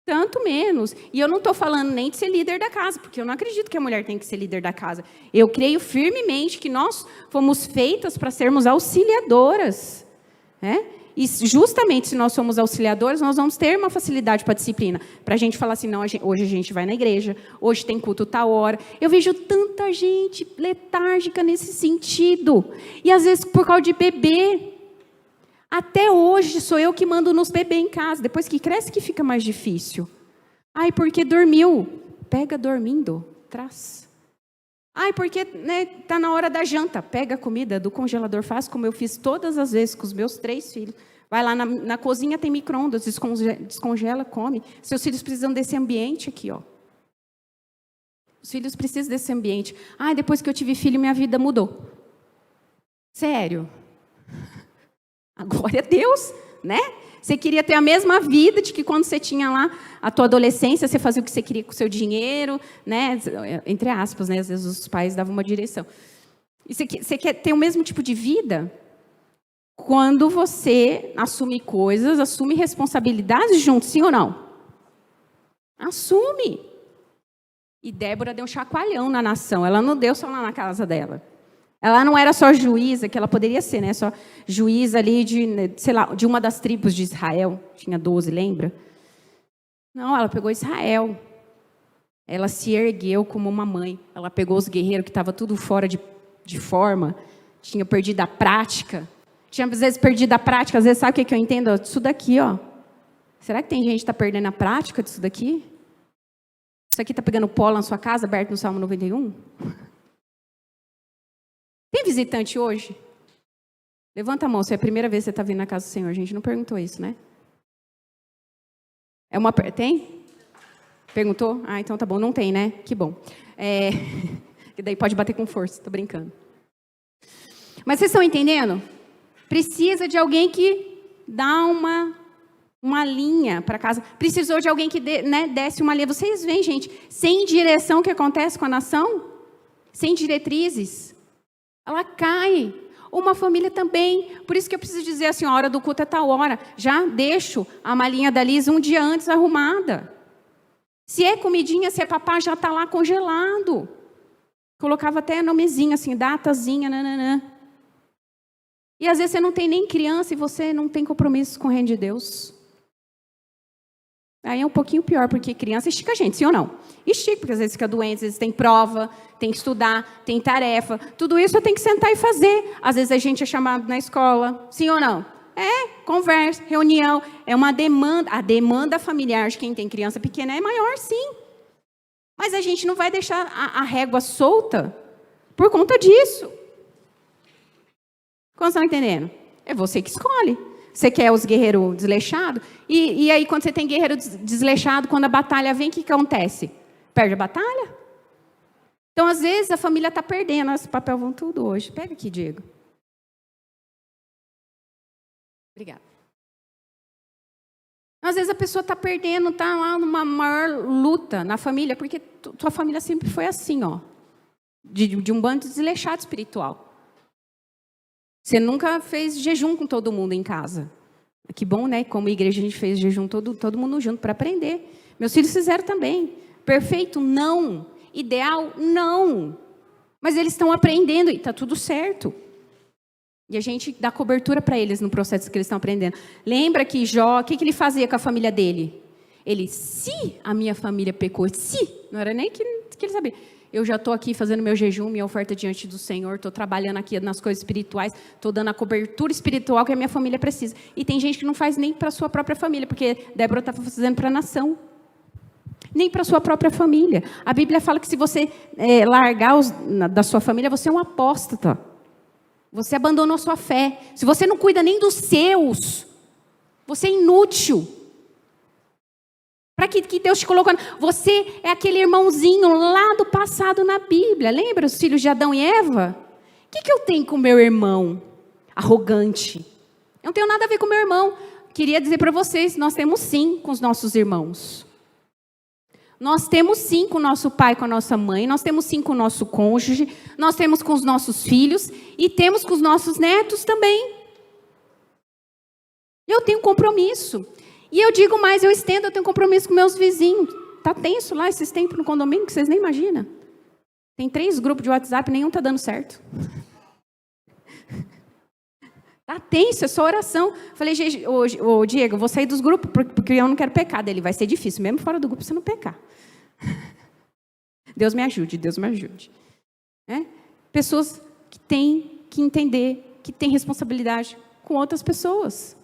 Speaker 1: Tanto menos. E eu não estou falando nem de ser líder da casa, porque eu não acredito que a mulher tem que ser líder da casa. Eu creio firmemente que nós fomos feitas para sermos auxiliadoras. Né? E justamente se nós somos auxiliadoras, nós vamos ter uma facilidade para a disciplina. Para a gente falar assim, não, hoje a gente vai na igreja, hoje tem culto tal hora. Eu vejo tanta gente letárgica nesse sentido. E às vezes por causa de bebê. Até hoje sou eu que mando nos bebês em casa. Depois que cresce que fica mais difícil. Ai, porque dormiu. Pega dormindo, traz. Ai, porque tá na hora da janta. Pega a comida do congelador, faz como eu fiz todas as vezes com os meus 3 filhos. Vai lá na cozinha, tem micro-ondas, descongela, come. Seus filhos precisam desse ambiente aqui, ó. Os filhos precisam desse ambiente. Ai, depois que eu tive filho, minha vida mudou. Sério. Glória a Deus, né? Você queria ter a mesma vida de que quando você tinha lá a tua adolescência, você fazia o que você queria com o seu dinheiro, né? Entre aspas, né? Às vezes os pais davam uma direção. E você quer ter o mesmo tipo de vida quando você assume coisas, assume responsabilidades juntos, sim ou não? Assume. E Débora deu um chacoalhão na nação. Ela não deu só lá na casa dela. Ela não era só juíza, que ela poderia ser, né? Só juíza ali de uma das tribos de Israel. Tinha 12, lembra? Não, ela pegou Israel. Ela se ergueu como uma mãe. Ela pegou os guerreiros que estavam tudo fora de forma. Tinha perdido a prática. Tinha, às vezes, perdido a prática. Às vezes, sabe o que eu entendo? Isso daqui, ó. Será que tem gente que está perdendo a prática disso daqui? Isso aqui está pegando pó na sua casa, aberto no Salmo 91? Tem visitante hoje? Levanta a mão, se é a primeira vez que você está vindo na casa do Senhor. A gente não perguntou isso, né? Tem? Perguntou? Ah, então tá bom. Não tem, né? Que bom. Que daí pode bater com força. Tô brincando. Mas vocês estão entendendo? Precisa de alguém que dá uma linha para casa. Precisou de alguém que desse uma linha. Vocês veem, gente, sem direção o que acontece com a nação? Sem diretrizes. Ela cai. Uma família também. Por isso que eu preciso dizer assim, a hora do culto é tal hora. Já deixo a malinha da Liz um dia antes arrumada. Se é comidinha, se é papá, já está lá congelado. Colocava até nomezinho, assim, datazinha, nananã. E às vezes você não tem nem criança e você não tem compromisso com o reino de Deus. Aí é um pouquinho pior, porque criança estica a gente, sim ou não? Estica, porque às vezes fica doente, às vezes tem prova, tem que estudar, tem tarefa. Tudo isso eu tenho que sentar e fazer. Às vezes a gente é chamado na escola, sim ou não? Conversa, reunião, é uma demanda. A demanda familiar de quem tem criança pequena é maior, sim. Mas a gente não vai deixar a régua solta por conta disso. Como vocês estão entendendo? É você que escolhe. Você quer os guerreiros desleixados? E aí, quando você tem guerreiro desleixado, quando a batalha vem, o que acontece? Perde a batalha? Então, às vezes, a família está perdendo. Esse papel vão tudo hoje. Pega aqui, Diego. Obrigada. Às vezes, a pessoa está perdendo, está lá numa maior luta na família, porque tua família sempre foi assim, ó, de um bando desleixado espiritual. Você nunca fez jejum com todo mundo em casa. Que bom, né? Como igreja a gente fez jejum todo mundo junto para aprender. Meus filhos fizeram também. Perfeito? Não. Ideal? Não. Mas eles estão aprendendo e está tudo certo. E a gente dá cobertura para eles no processo que eles estão aprendendo. Lembra que Jó, o que ele fazia com a família dele? Ele, se a minha família pecou, se, não era nem que ele sabia. Eu já estou aqui fazendo meu jejum, minha oferta diante do Senhor, estou trabalhando aqui nas coisas espirituais, estou dando a cobertura espiritual que a minha família precisa. E tem gente que não faz nem para a sua própria família, porque Débora está fazendo para a nação. Nem para a sua própria família. A Bíblia fala que se você largar da sua família, você é um apóstata. Você abandonou sua fé. Se você não cuida nem dos seus, você é inútil. Para que Deus te colocou? Você é aquele irmãozinho lá do passado na Bíblia. Lembra os filhos de Adão e Eva? O que eu tenho com meu irmão arrogante? Eu não tenho nada a ver com meu irmão. Queria dizer para vocês, nós temos sim com os nossos irmãos. Nós temos sim com o nosso pai, com a nossa mãe. Nós temos sim com o nosso cônjuge. Nós temos com os nossos filhos. E temos com os nossos netos também. Eu tenho compromisso. E eu digo mais, eu estendo, eu tenho compromisso com meus vizinhos. Está tenso lá esses tempos no condomínio, que vocês nem imaginam. Tem 3 grupos de WhatsApp, nenhum está dando certo. Está tenso, é só oração. Falei, ô Diego, eu vou sair dos grupos, porque eu não quero pecar dele. Vai ser difícil, mesmo fora do grupo, você não pecar. Deus me ajude, Deus me ajude. Pessoas que têm que entender, que têm responsabilidade com outras pessoas.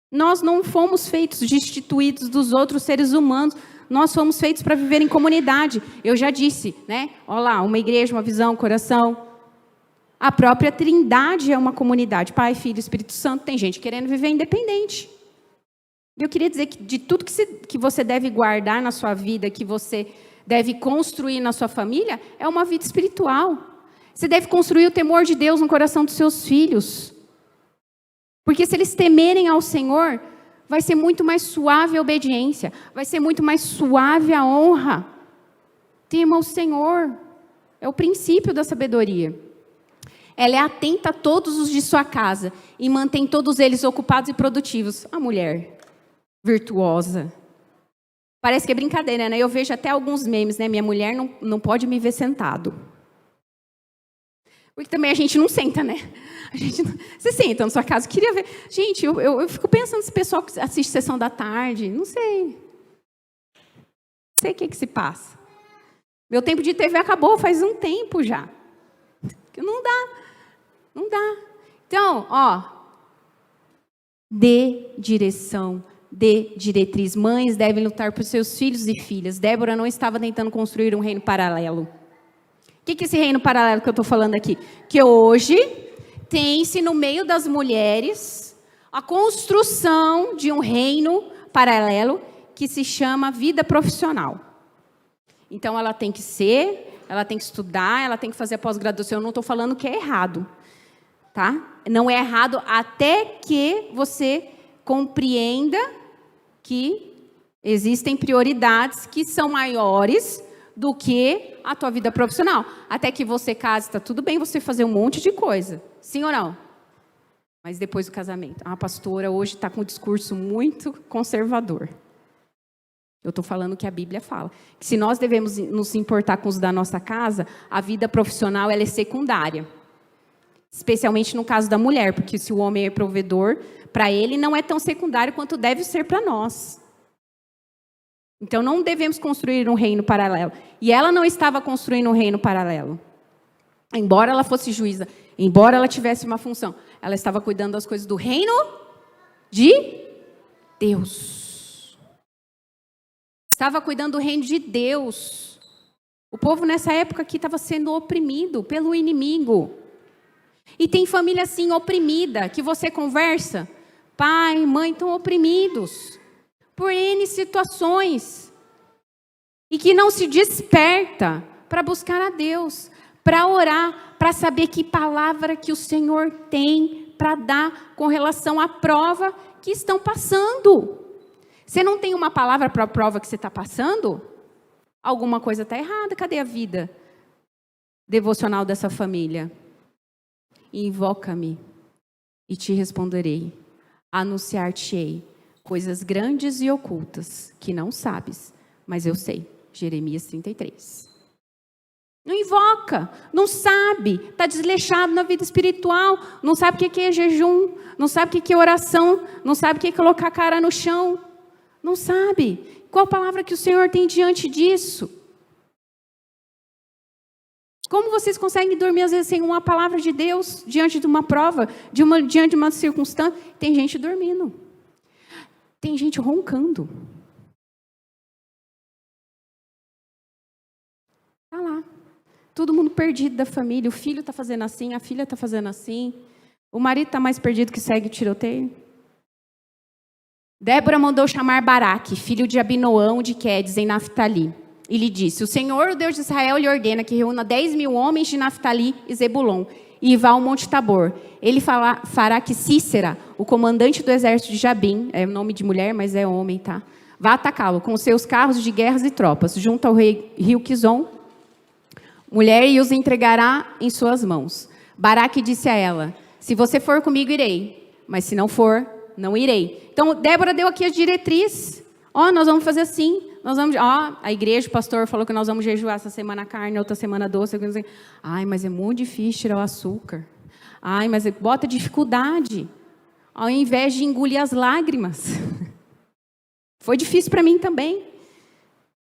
Speaker 1: Nós não fomos feitos destituídos dos outros seres humanos. Nós fomos feitos para viver em comunidade. Eu já disse, né? Olha lá, uma igreja, uma visão, um coração. A própria Trindade é uma comunidade. Pai, Filho, Espírito Santo. Tem gente querendo viver independente. Eu queria dizer que de tudo que você deve guardar na sua vida, que você deve construir na sua família, é uma vida espiritual. Você deve construir o temor de Deus no coração dos seus filhos. Porque se eles temerem ao Senhor, vai ser muito mais suave a obediência. Vai ser muito mais suave a honra. Tema o Senhor. É o princípio da sabedoria. Ela é atenta a todos os de sua casa e mantém todos eles ocupados e produtivos. A mulher virtuosa. Parece que é brincadeira, né? Eu vejo até alguns memes, né? Minha mulher não pode me ver sentado. Porque também a gente não senta, né? Você senta na sua casa, queria ver. Gente, eu fico pensando nesse pessoal que assiste Sessão da Tarde, não sei. Não sei o que se passa. Meu tempo de TV acabou faz um tempo já. Não dá. Então, dê direção, dê diretriz. Mães devem lutar por seus filhos e filhas. Débora não estava tentando construir um reino paralelo. O que é esse reino paralelo que eu estou falando aqui? Que hoje tem-se no meio das mulheres a construção de um reino paralelo que se chama vida profissional. Então, ela tem que estudar, ela tem que fazer a pós-graduação. Eu não estou falando que é errado, tá? Não é errado até que você compreenda que existem prioridades que são maiores do que a tua vida profissional. Até que você case, está tudo bem você fazer um monte de coisa. Sim ou não? Mas depois do casamento. A pastora hoje está com um discurso muito conservador. Eu estou falando o que a Bíblia fala. Que se nós devemos nos importar com os da nossa casa, a vida profissional ela é secundária. Especialmente no caso da mulher, porque se o homem é provedor, para ele não é tão secundário quanto deve ser para nós. Então, não devemos construir um reino paralelo. E ela não estava construindo um reino paralelo. Embora ela fosse juíza, embora ela tivesse uma função, ela estava cuidando das coisas do reino de Deus. Estava cuidando do reino de Deus. O povo nessa época aqui estava sendo oprimido pelo inimigo. E tem família assim oprimida, que você conversa, pai, mãe estão oprimidos por N situações. E que não se desperta para buscar a Deus, para orar, para saber que palavra que o Senhor tem para dar com relação à prova que estão passando. Você não tem uma palavra para a prova que você está passando? Alguma coisa está errada. Cadê a vida devocional dessa família? Invoca-me e te responderei. Anunciar-te-ei coisas grandes e ocultas que não sabes, mas eu sei. Jeremias 33. Não invoca, não sabe, está desleixado na vida espiritual, não sabe o que é jejum, não sabe o que é oração, não sabe o que é colocar a cara no chão, não sabe. Qual palavra que o Senhor tem diante disso? Como vocês conseguem dormir às vezes sem uma palavra de Deus diante de uma prova, diante de uma circunstância? Tem gente dormindo, tem gente roncando. Está lá. Todo mundo perdido da família. O filho está fazendo assim, a filha está fazendo assim. O marido está mais perdido que segue o tiroteio. Débora mandou chamar Baraque, filho de Abinoão de Quedes, em Naftali. E lhe disse: o Senhor, o Deus de Israel, lhe ordena que reúna 10.000 homens de Naftali e Zebulon, e vá ao Monte Tabor. Ele fará que Cícera, o comandante do exército de Jabim, é nome de mulher, mas é homem, tá? Vá atacá-lo com seus carros de guerras e tropas, junto ao rio Quizon, mulher, e os entregará em suas mãos. Baraque disse a ela: se você for comigo, irei, mas se não for, não irei. Então, Débora deu aqui a diretriz. Nós vamos fazer assim. A igreja, o pastor falou que nós vamos jejuar essa semana carne, outra semana doce. Ai, mas é muito difícil tirar o açúcar. Ai, mas bota dificuldade. Ao invés de engolir as lágrimas. Foi difícil para mim também.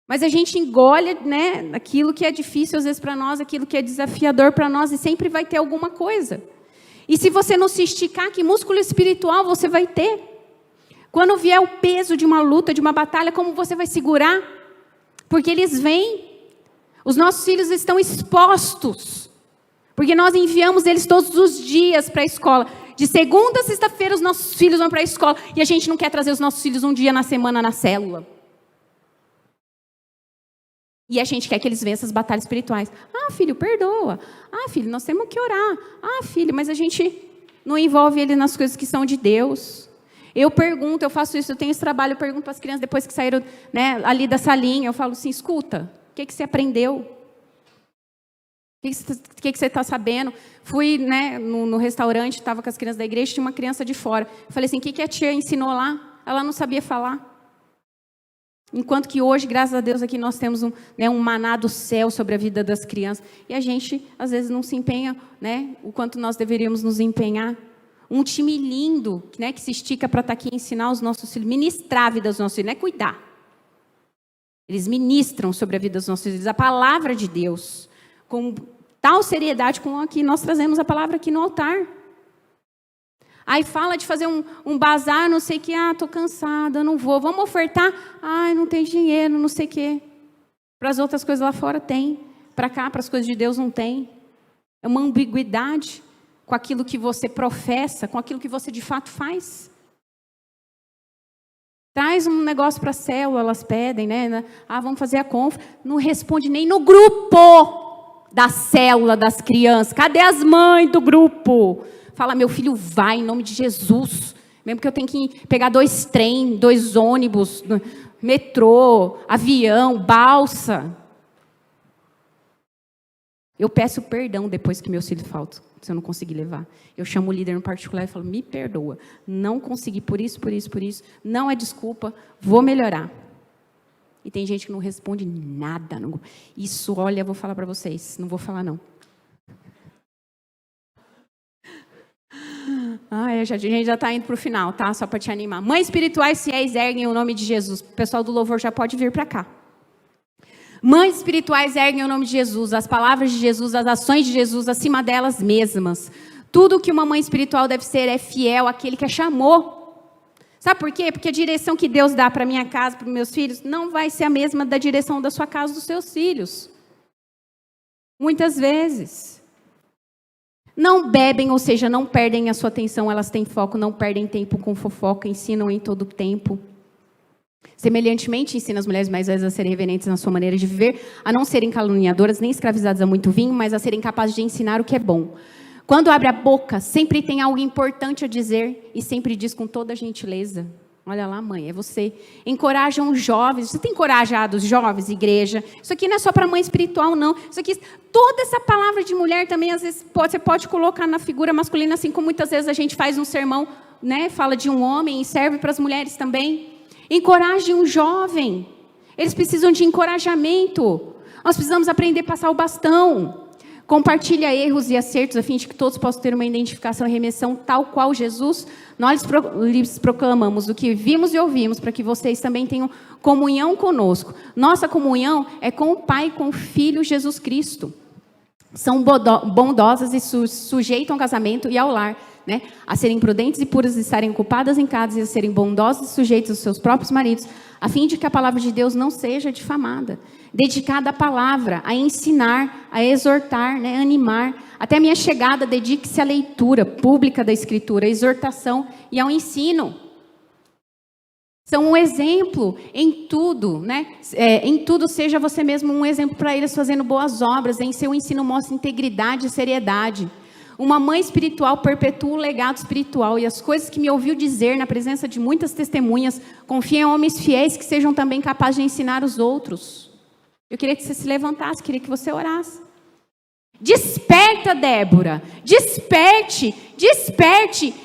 Speaker 1: Mas a gente engole, né, aquilo que é difícil às vezes para nós, aquilo que é desafiador para nós, e sempre vai ter alguma coisa. E se você não se esticar, que músculo espiritual você vai ter? Quando vier o peso de uma luta, de uma batalha, como você vai segurar? Porque eles vêm. Os nossos filhos estão expostos. Porque nós enviamos eles todos os dias para a escola. De segunda a sexta-feira, os nossos filhos vão para a escola. E a gente não quer trazer os nossos filhos um dia na semana na célula. E a gente quer que eles vençam as batalhas espirituais. Filho, perdoa. Filho, nós temos que orar. Filho, mas a gente não envolve ele nas coisas que são de Deus. Eu pergunto, eu faço isso, eu tenho esse trabalho, eu pergunto para as crianças, depois que saíram, né, ali da salinha, eu falo assim: escuta, o que você aprendeu? O que você está sabendo? Fui, né, no restaurante, estava com as crianças da igreja, tinha uma criança de fora. Eu falei assim: o que a tia ensinou lá? Ela não sabia falar. Enquanto que hoje, graças a Deus, aqui nós temos um maná do céu sobre a vida das crianças. E a gente, às vezes, não se empenha, né, o quanto nós deveríamos nos empenhar. Um time lindo, né, que se estica para estar aqui e ensinar os nossos filhos, ministrar a vida dos nossos filhos, não é cuidar. Eles ministram sobre a vida dos nossos filhos a palavra de Deus, com tal seriedade com a que nós trazemos a palavra aqui no altar. Aí fala de fazer um bazar, não sei o que, estou cansada, não vou. Vamos ofertar? Não tem dinheiro, não sei o que. Para as outras coisas lá fora tem, para cá, para as coisas de Deus não tem. É uma ambiguidade com aquilo que você professa, com aquilo que você de fato faz. Traz um negócio para a célula, elas pedem, né? Vamos fazer a conf. Não responde nem no grupo da célula das crianças. Cadê as mães do grupo? Fala: meu filho vai em nome de Jesus. Mesmo que eu tenha que pegar 2 trem, 2 ônibus, metrô, avião, balsa. Eu peço perdão depois que meus filhos faltam, se eu não conseguir levar. Eu chamo o líder no particular e falo: me perdoa, não consegui por isso, por isso, por isso. Não é desculpa, vou melhorar. E tem gente que não responde nada. Isso, olha, eu vou falar para vocês, não vou falar não. A gente já está indo para o final, tá? Só para te animar. Mães espirituais fiéis erguem o nome de Jesus. O pessoal do louvor já pode vir para cá. Mães espirituais erguem o nome de Jesus, as palavras de Jesus, as ações de Jesus acima delas mesmas. Tudo que uma mãe espiritual deve ser é fiel àquele que a chamou. Sabe por quê? Porque a direção que Deus dá para minha casa, para meus filhos, não vai ser a mesma da direção da sua casa, dos seus filhos. Muitas vezes. Não bebem, ou seja, não perdem a sua atenção, elas têm foco, não perdem tempo com fofoca, ensinam em todo o tempo. Semelhantemente, ensina as mulheres mais velhas a serem reverentes na sua maneira de viver, a não serem caluniadoras, nem escravizadas a muito vinho, mas a serem capazes de ensinar o que é bom. Quando abre a boca, sempre tem algo importante a dizer e sempre diz com toda a gentileza. Olha lá, mãe, é você. Encorajam os jovens. Você tem encorajado os jovens, igreja? Isso aqui não é só para mãe espiritual, não. Isso aqui, toda essa palavra de mulher também, às vezes, você pode colocar na figura masculina, assim como muitas vezes a gente faz um sermão, né? Fala de um homem e serve para as mulheres também. Encorajem um jovem. Eles precisam de encorajamento. Nós precisamos aprender a passar o bastão. Compartilha erros e acertos, a fim de que todos possam ter uma identificação e remissão tal qual Jesus. Nós lhes proclamamos o que vimos e ouvimos, para que vocês também tenham comunhão conosco. Nossa comunhão é com o Pai e com o Filho Jesus Cristo. São bondosas e sujeitam ao casamento e ao lar, né? A serem prudentes e puras, e estarem ocupadas em casa, e a serem bondosas e sujeitas aos seus próprios maridos, a fim de que a palavra de Deus não seja difamada. Dedicada à palavra, a ensinar, a exortar, né, a animar. Até a minha chegada, dedique-se à leitura pública da Escritura, à exortação e ao ensino. São um exemplo em tudo, né? Em tudo seja você mesmo um exemplo para eles, fazendo boas obras. Em seu ensino mostra integridade e seriedade. Uma mãe espiritual perpetua o legado espiritual, e as coisas que me ouviu dizer na presença de muitas testemunhas, confia em homens fiéis que sejam também capazes de ensinar os outros. Eu queria que você se levantasse, queria que você orasse. Desperta, Débora, desperte,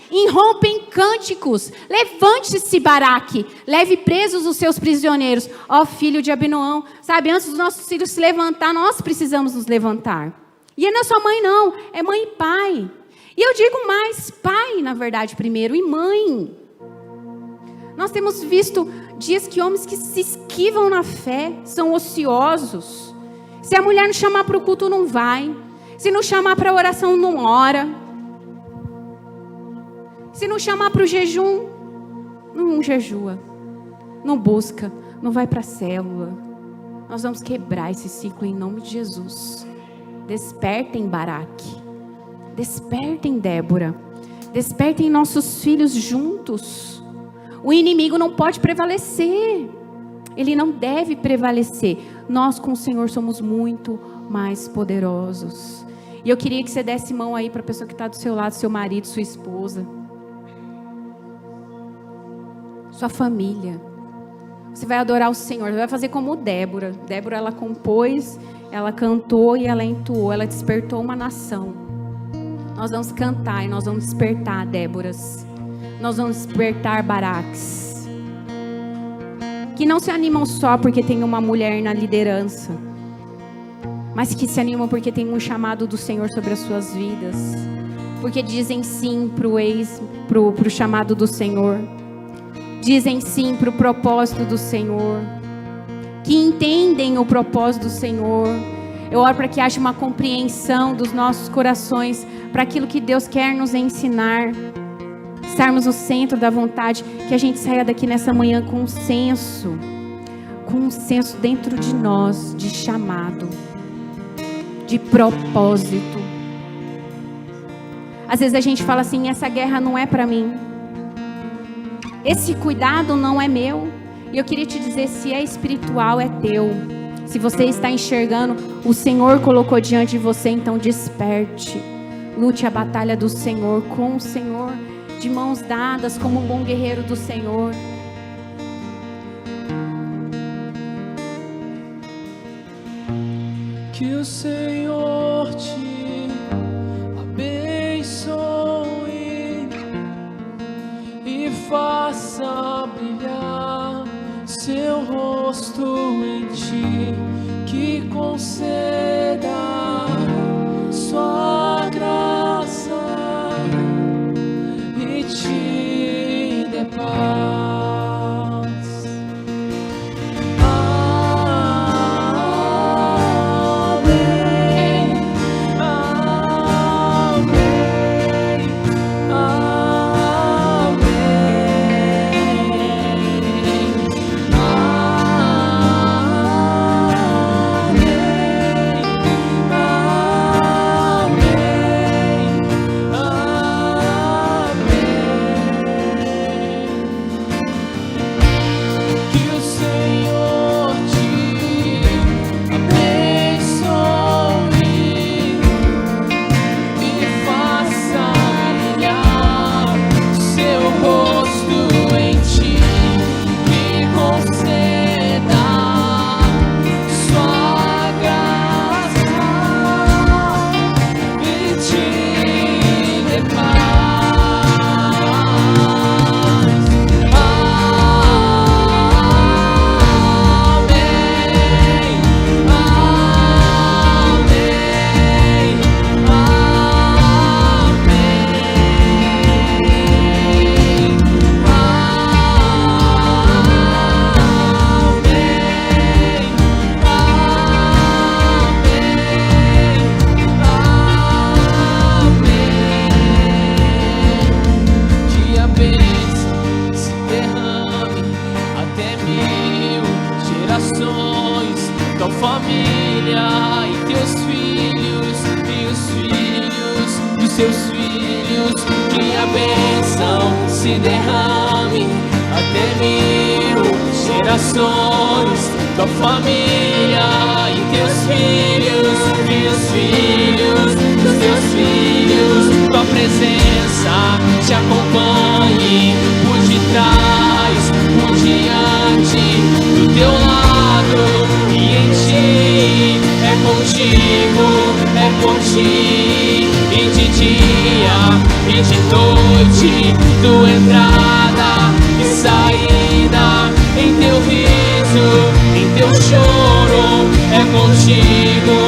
Speaker 1: irrompe em cânticos, levante-se, Baraque, leve presos os seus prisioneiros, ó filho de Abinoão. Sabe, antes dos nossos filhos se levantar, nós precisamos nos levantar. E não é só mãe não, é mãe e pai. E eu digo mais, pai na verdade primeiro, e mãe. Nós temos visto dias que homens que se esquivam na fé, são ociosos. Se a mulher não chamar para o culto, não vai. Se não chamar para a oração, não ora. Se não chamar para o jejum, não jejua. Não busca, não vai para a célula. Nós vamos quebrar esse ciclo em nome de Jesus. Despertem, Baraque. Despertem, Débora. Despertem nossos filhos juntos. O inimigo não pode prevalecer. Ele não deve prevalecer. Nós com o Senhor somos muito mais poderosos. E eu queria que você desse mão aí para a pessoa que está do seu lado, seu marido, sua esposa, sua família. Você vai adorar o Senhor, você vai fazer como Débora. Débora, ela compôs, ela cantou e ela entoou, ela despertou uma nação. Nós vamos cantar e nós vamos despertar Déboras. Nós vamos despertar Baraques. Que não se animam só porque tem uma mulher na liderança, mas que se animam porque tem um chamado do Senhor sobre as suas vidas. Porque dizem sim pro chamado do Senhor. Dizem sim pro propósito do Senhor. Que entendem o propósito do Senhor. Eu oro para que haja uma compreensão dos nossos corações para aquilo que Deus quer nos ensinar. Estarmos no centro da vontade, que a gente saia daqui nessa manhã com um senso dentro de nós, de chamado, de propósito. Às vezes a gente fala assim, essa guerra não é para mim, esse cuidado não é meu. E eu queria te dizer, se é espiritual, é teu. Se você está enxergando, o Senhor colocou diante de você, então desperte. Lute a batalha do Senhor com o Senhor, de mãos dadas como um bom guerreiro do Senhor.
Speaker 2: Que o Senhor te abençoe e faça brilhar seu rosto em ti, que conceda sua graça e te dê paz. Tua família e teus filhos e os filhos de seus filhos, que a bênção se derrame até mim. gerações, tua família e teus filhos dos teus filhos, tua presença te acompanhe por detrás, por diante, do teu lado e em ti. É contigo, e de dia e de noite, tua entrada e saída, em teu riso, em teu choro, é contigo,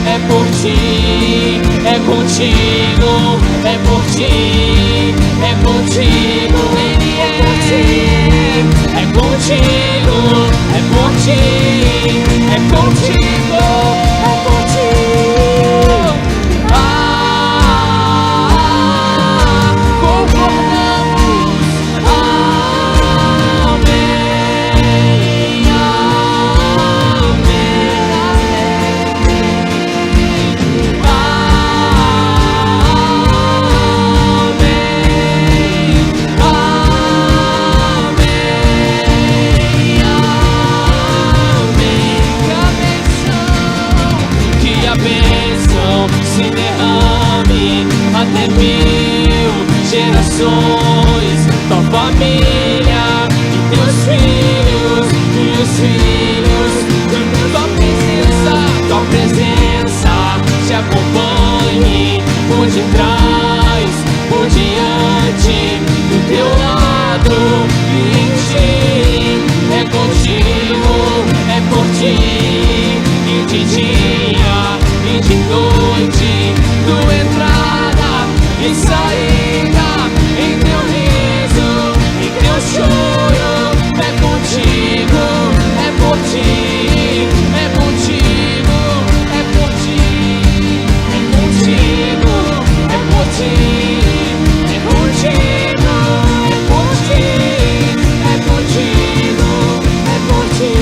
Speaker 2: é por ti, é contigo, é por ti, é contigo, Ele é contigo, é por ti, é contigo, é por ti. Até 1000 gerações, tua família e teus filhos tua presença te acompanhe por detrás, por diante, do teu lado e em ti. É contigo, é por ti, e de dia e de noite, tua entrada e saída, em teu riso, em teu choro, é contigo, é por ti, é contigo, é por ti, é contigo, é por ti, é contigo, é por ti, é contigo, é por ti.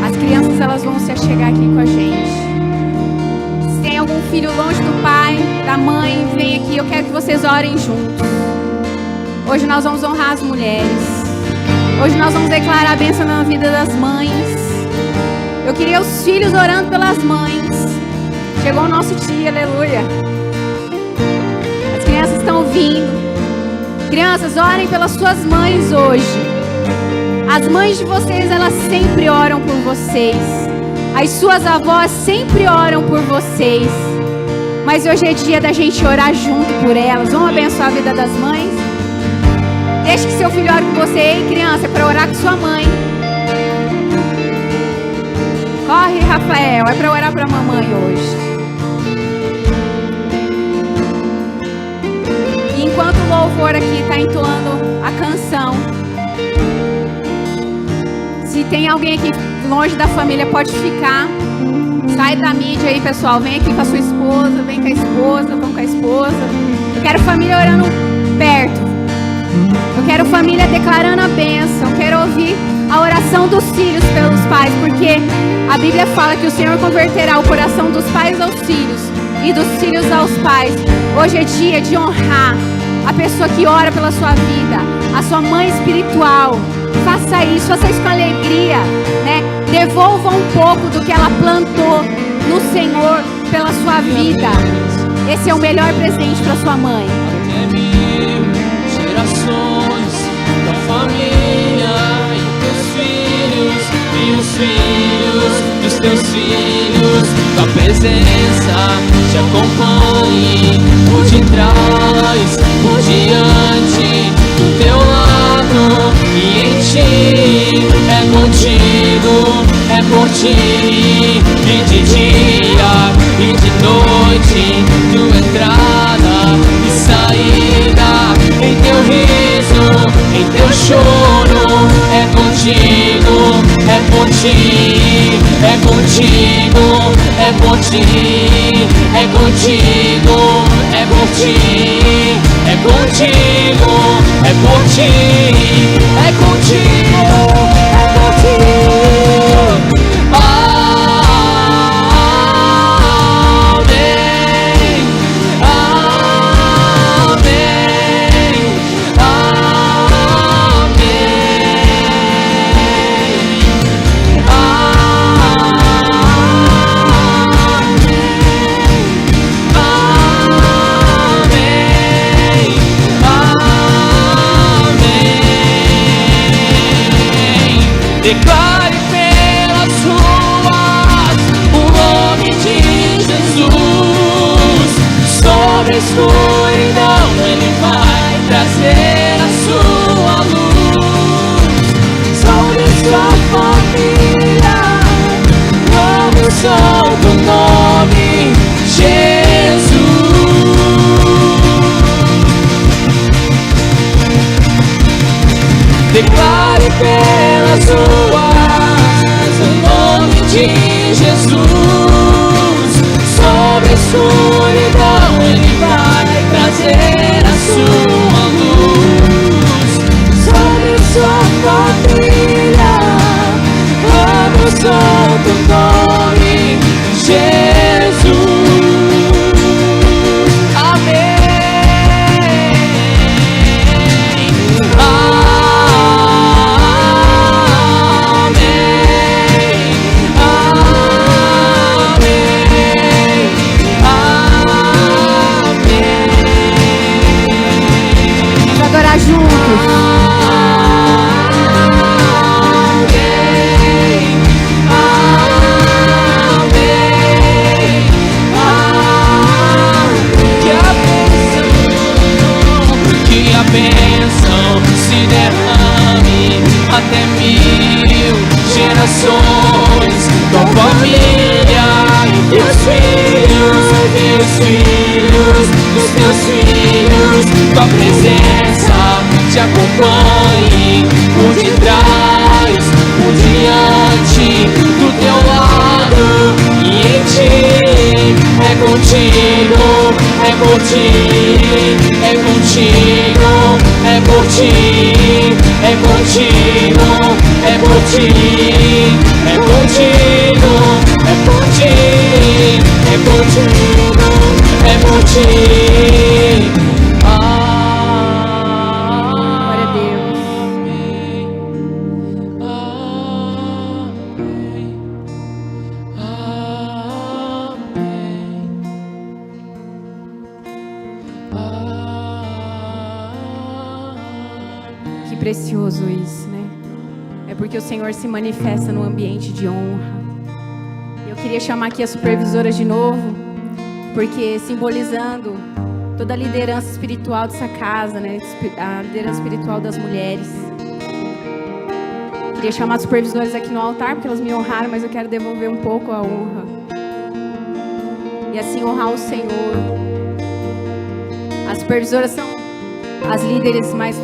Speaker 1: As crianças, elas vão se achegar aqui com a gente. Algum filho longe do pai, da mãe, vem aqui, eu quero que vocês orem juntos. Hoje nós vamos honrar as mulheres. Hoje nós vamos declarar a bênção na vida das mães. Eu queria os filhos orando pelas mães. Chegou o nosso dia, aleluia. As crianças estão vindo. Crianças, orem pelas suas mães hoje. As mães de vocês, elas sempre oram por vocês. As suas avós sempre oram por vocês. Mas hoje é dia da gente orar junto por elas. Vamos abençoar a vida das mães? Deixe que seu filho ore com você. Ei, criança, é para orar com sua mãe. Corre, Rafael, é para orar para a mamãe hoje. E enquanto o louvor aqui está entoando a canção, se tem alguém aqui longe da família, pode ficar. Sai da mídia aí, pessoal. Vem aqui com a sua esposa, vem com a esposa, vamos com a esposa. Eu quero família orando perto. Eu quero família declarando a bênção. Eu quero ouvir a oração dos filhos pelos pais, porque a Bíblia fala que o Senhor converterá o coração dos pais aos filhos e dos filhos aos pais. Hoje é dia de honrar a pessoa que ora pela sua vida, a sua mãe espiritual. Faça isso com alegria, né? Devolva um pouco do que ela plantou no Senhor pela sua vida. Esse é o melhor presente para sua mãe.
Speaker 2: Até 1000 gerações, tua família e teus filhos dos teus filhos, tua presença te acompanhe por detrás, por diante, do teu lado e em ti. É contigo, é por ti, e de dia e de noite, tua entrada e saída, em teu riso, em teu choro, é contigo, é por ti, é contigo, é por ti, é contigo, é por ti, é contigo, é por ti, é contigo, é por ti. Amém, amém, amém. exalto teu nome, Jesus. Até 1000 gerações, tua família e teus filhos, dos teus filhos, tua presença te acompanhe por detrás, por diante, do teu lado e em ti. É contigo, é por ti, é contigo, é por ti, é contigo, é por ti, é contigo, é por ti, é contigo, é por ti.
Speaker 1: Glória a Deus. Que precioso isso, né? É porque o Senhor se manifesta no ambiente de honra. Eu queria chamar aqui as supervisoras de novo, porque simbolizando toda a liderança espiritual dessa casa, né? A liderança espiritual das mulheres. Queria chamar as supervisoras aqui no altar, porque elas me honraram, mas eu quero devolver um pouco a honra. E assim honrar o Senhor. As supervisoras são as líderes mais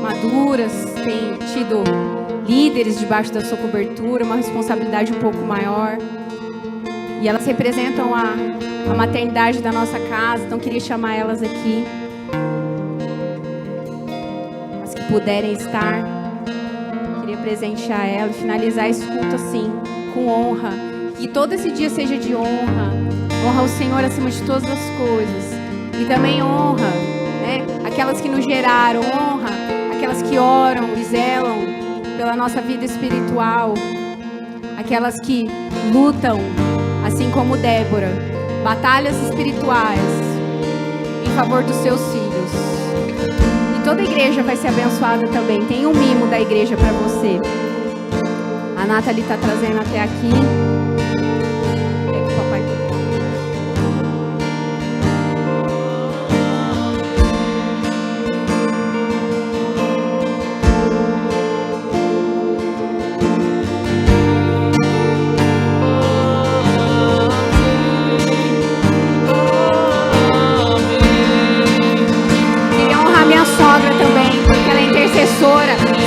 Speaker 1: maduras, têm tido líderes debaixo da sua cobertura, uma responsabilidade um pouco maior. E elas representam a maternidade da nossa casa, então queria chamar elas aqui. As que puderem estar, queria presentear elas e finalizar esse culto assim, com honra. Que todo esse dia seja de honra. Honra o Senhor acima de todas as coisas. E também honra, né, aquelas que nos geraram, honra aquelas que oram e zelam pela nossa vida espiritual, aquelas que lutam, assim como Débora, batalhas espirituais em favor dos seus filhos. E toda a igreja vai ser abençoada também. Tem um mimo da igreja para você. A Nathalie está trazendo até aqui. É que o papai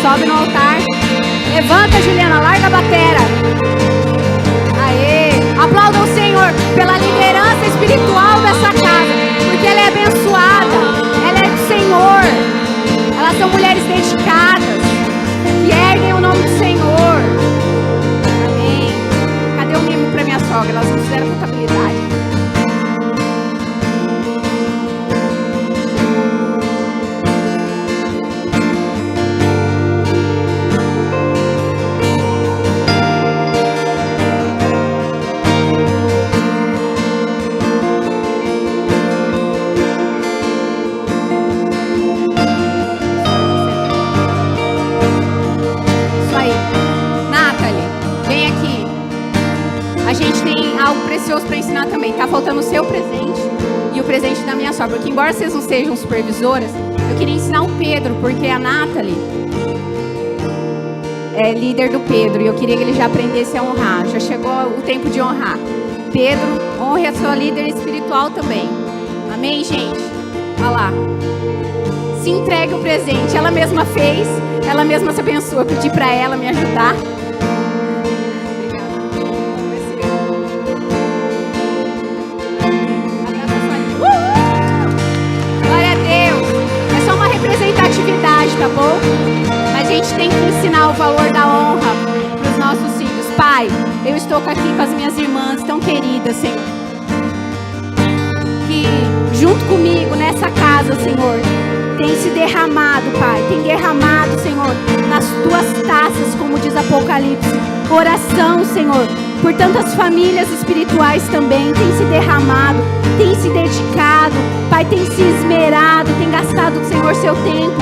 Speaker 1: sobe no altar. Levanta, Juliana, larga a batera. Aê! Aplauda o Senhor pela liderança espiritual dessa casa, porque ela é abençoada, ela é do Senhor. Elas são mulheres dedicadas, que erguem o nome do Senhor. Amém. Cadê o mimo para minha sogra? Elas não fizeram contabilidade. Para ensinar também, tá faltando o seu presente e o presente da minha sogra, porque embora vocês não sejam supervisoras, eu queria ensinar o Pedro, porque a Nathalie é líder do Pedro e eu queria que ele já aprendesse a honrar. Já chegou o tempo de honrar. Pedro, honre a sua líder espiritual também. Amém, gente? Olha lá. Se entregue o presente. Ela mesma fez, ela mesma se abençoa. Eu pedi para ela me ajudar. Tá bom? A gente tem que ensinar o valor da honra para os nossos filhos. Pai, Pai, eu estou aqui com as minhas irmãs tão queridas, Senhor, que junto comigo nessa casa, Senhor, tem se derramado, Pai, tem derramado, Senhor, nas tuas taças, como diz Apocalipse, oração, Senhor, por tantas famílias espirituais também, tem se derramado, tem se dedicado, Pai, tem se esmerado, tem gastado, Senhor, seu tempo.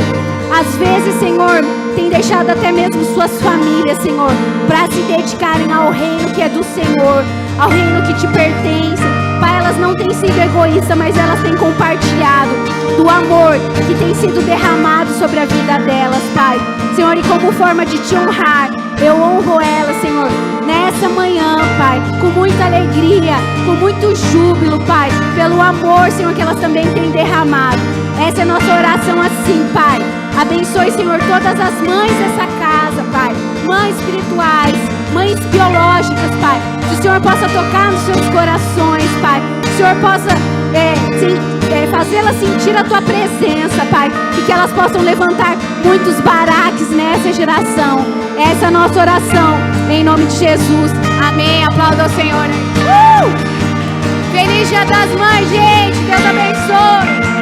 Speaker 1: Às vezes, Senhor, tem deixado até mesmo suas famílias, Senhor, para se dedicarem ao reino que é do Senhor, ao reino que te pertence. Pai, elas não têm sido egoístas, mas elas têm compartilhado do amor que tem sido derramado sobre a vida delas, Pai. Senhor, e como forma de te honrar, eu honro elas, Senhor, nessa manhã, Pai, com muita alegria, com muito júbilo, Pai, pelo amor, Senhor, que elas também têm derramado. Essa é a nossa oração assim, Pai. Abençoe, Senhor, todas as mães dessa casa, Pai, mães espirituais, mães biológicas, Pai. Que o Senhor possa tocar nos seus corações, Pai. Que o Senhor possa fazê-las sentir a Tua presença, Pai. E que elas possam levantar muitos baraques nessa geração. Essa é a nossa oração, em nome de Jesus. Amém. Aplauda ao Senhor. Feliz Dia das Mães, gente. Deus abençoe.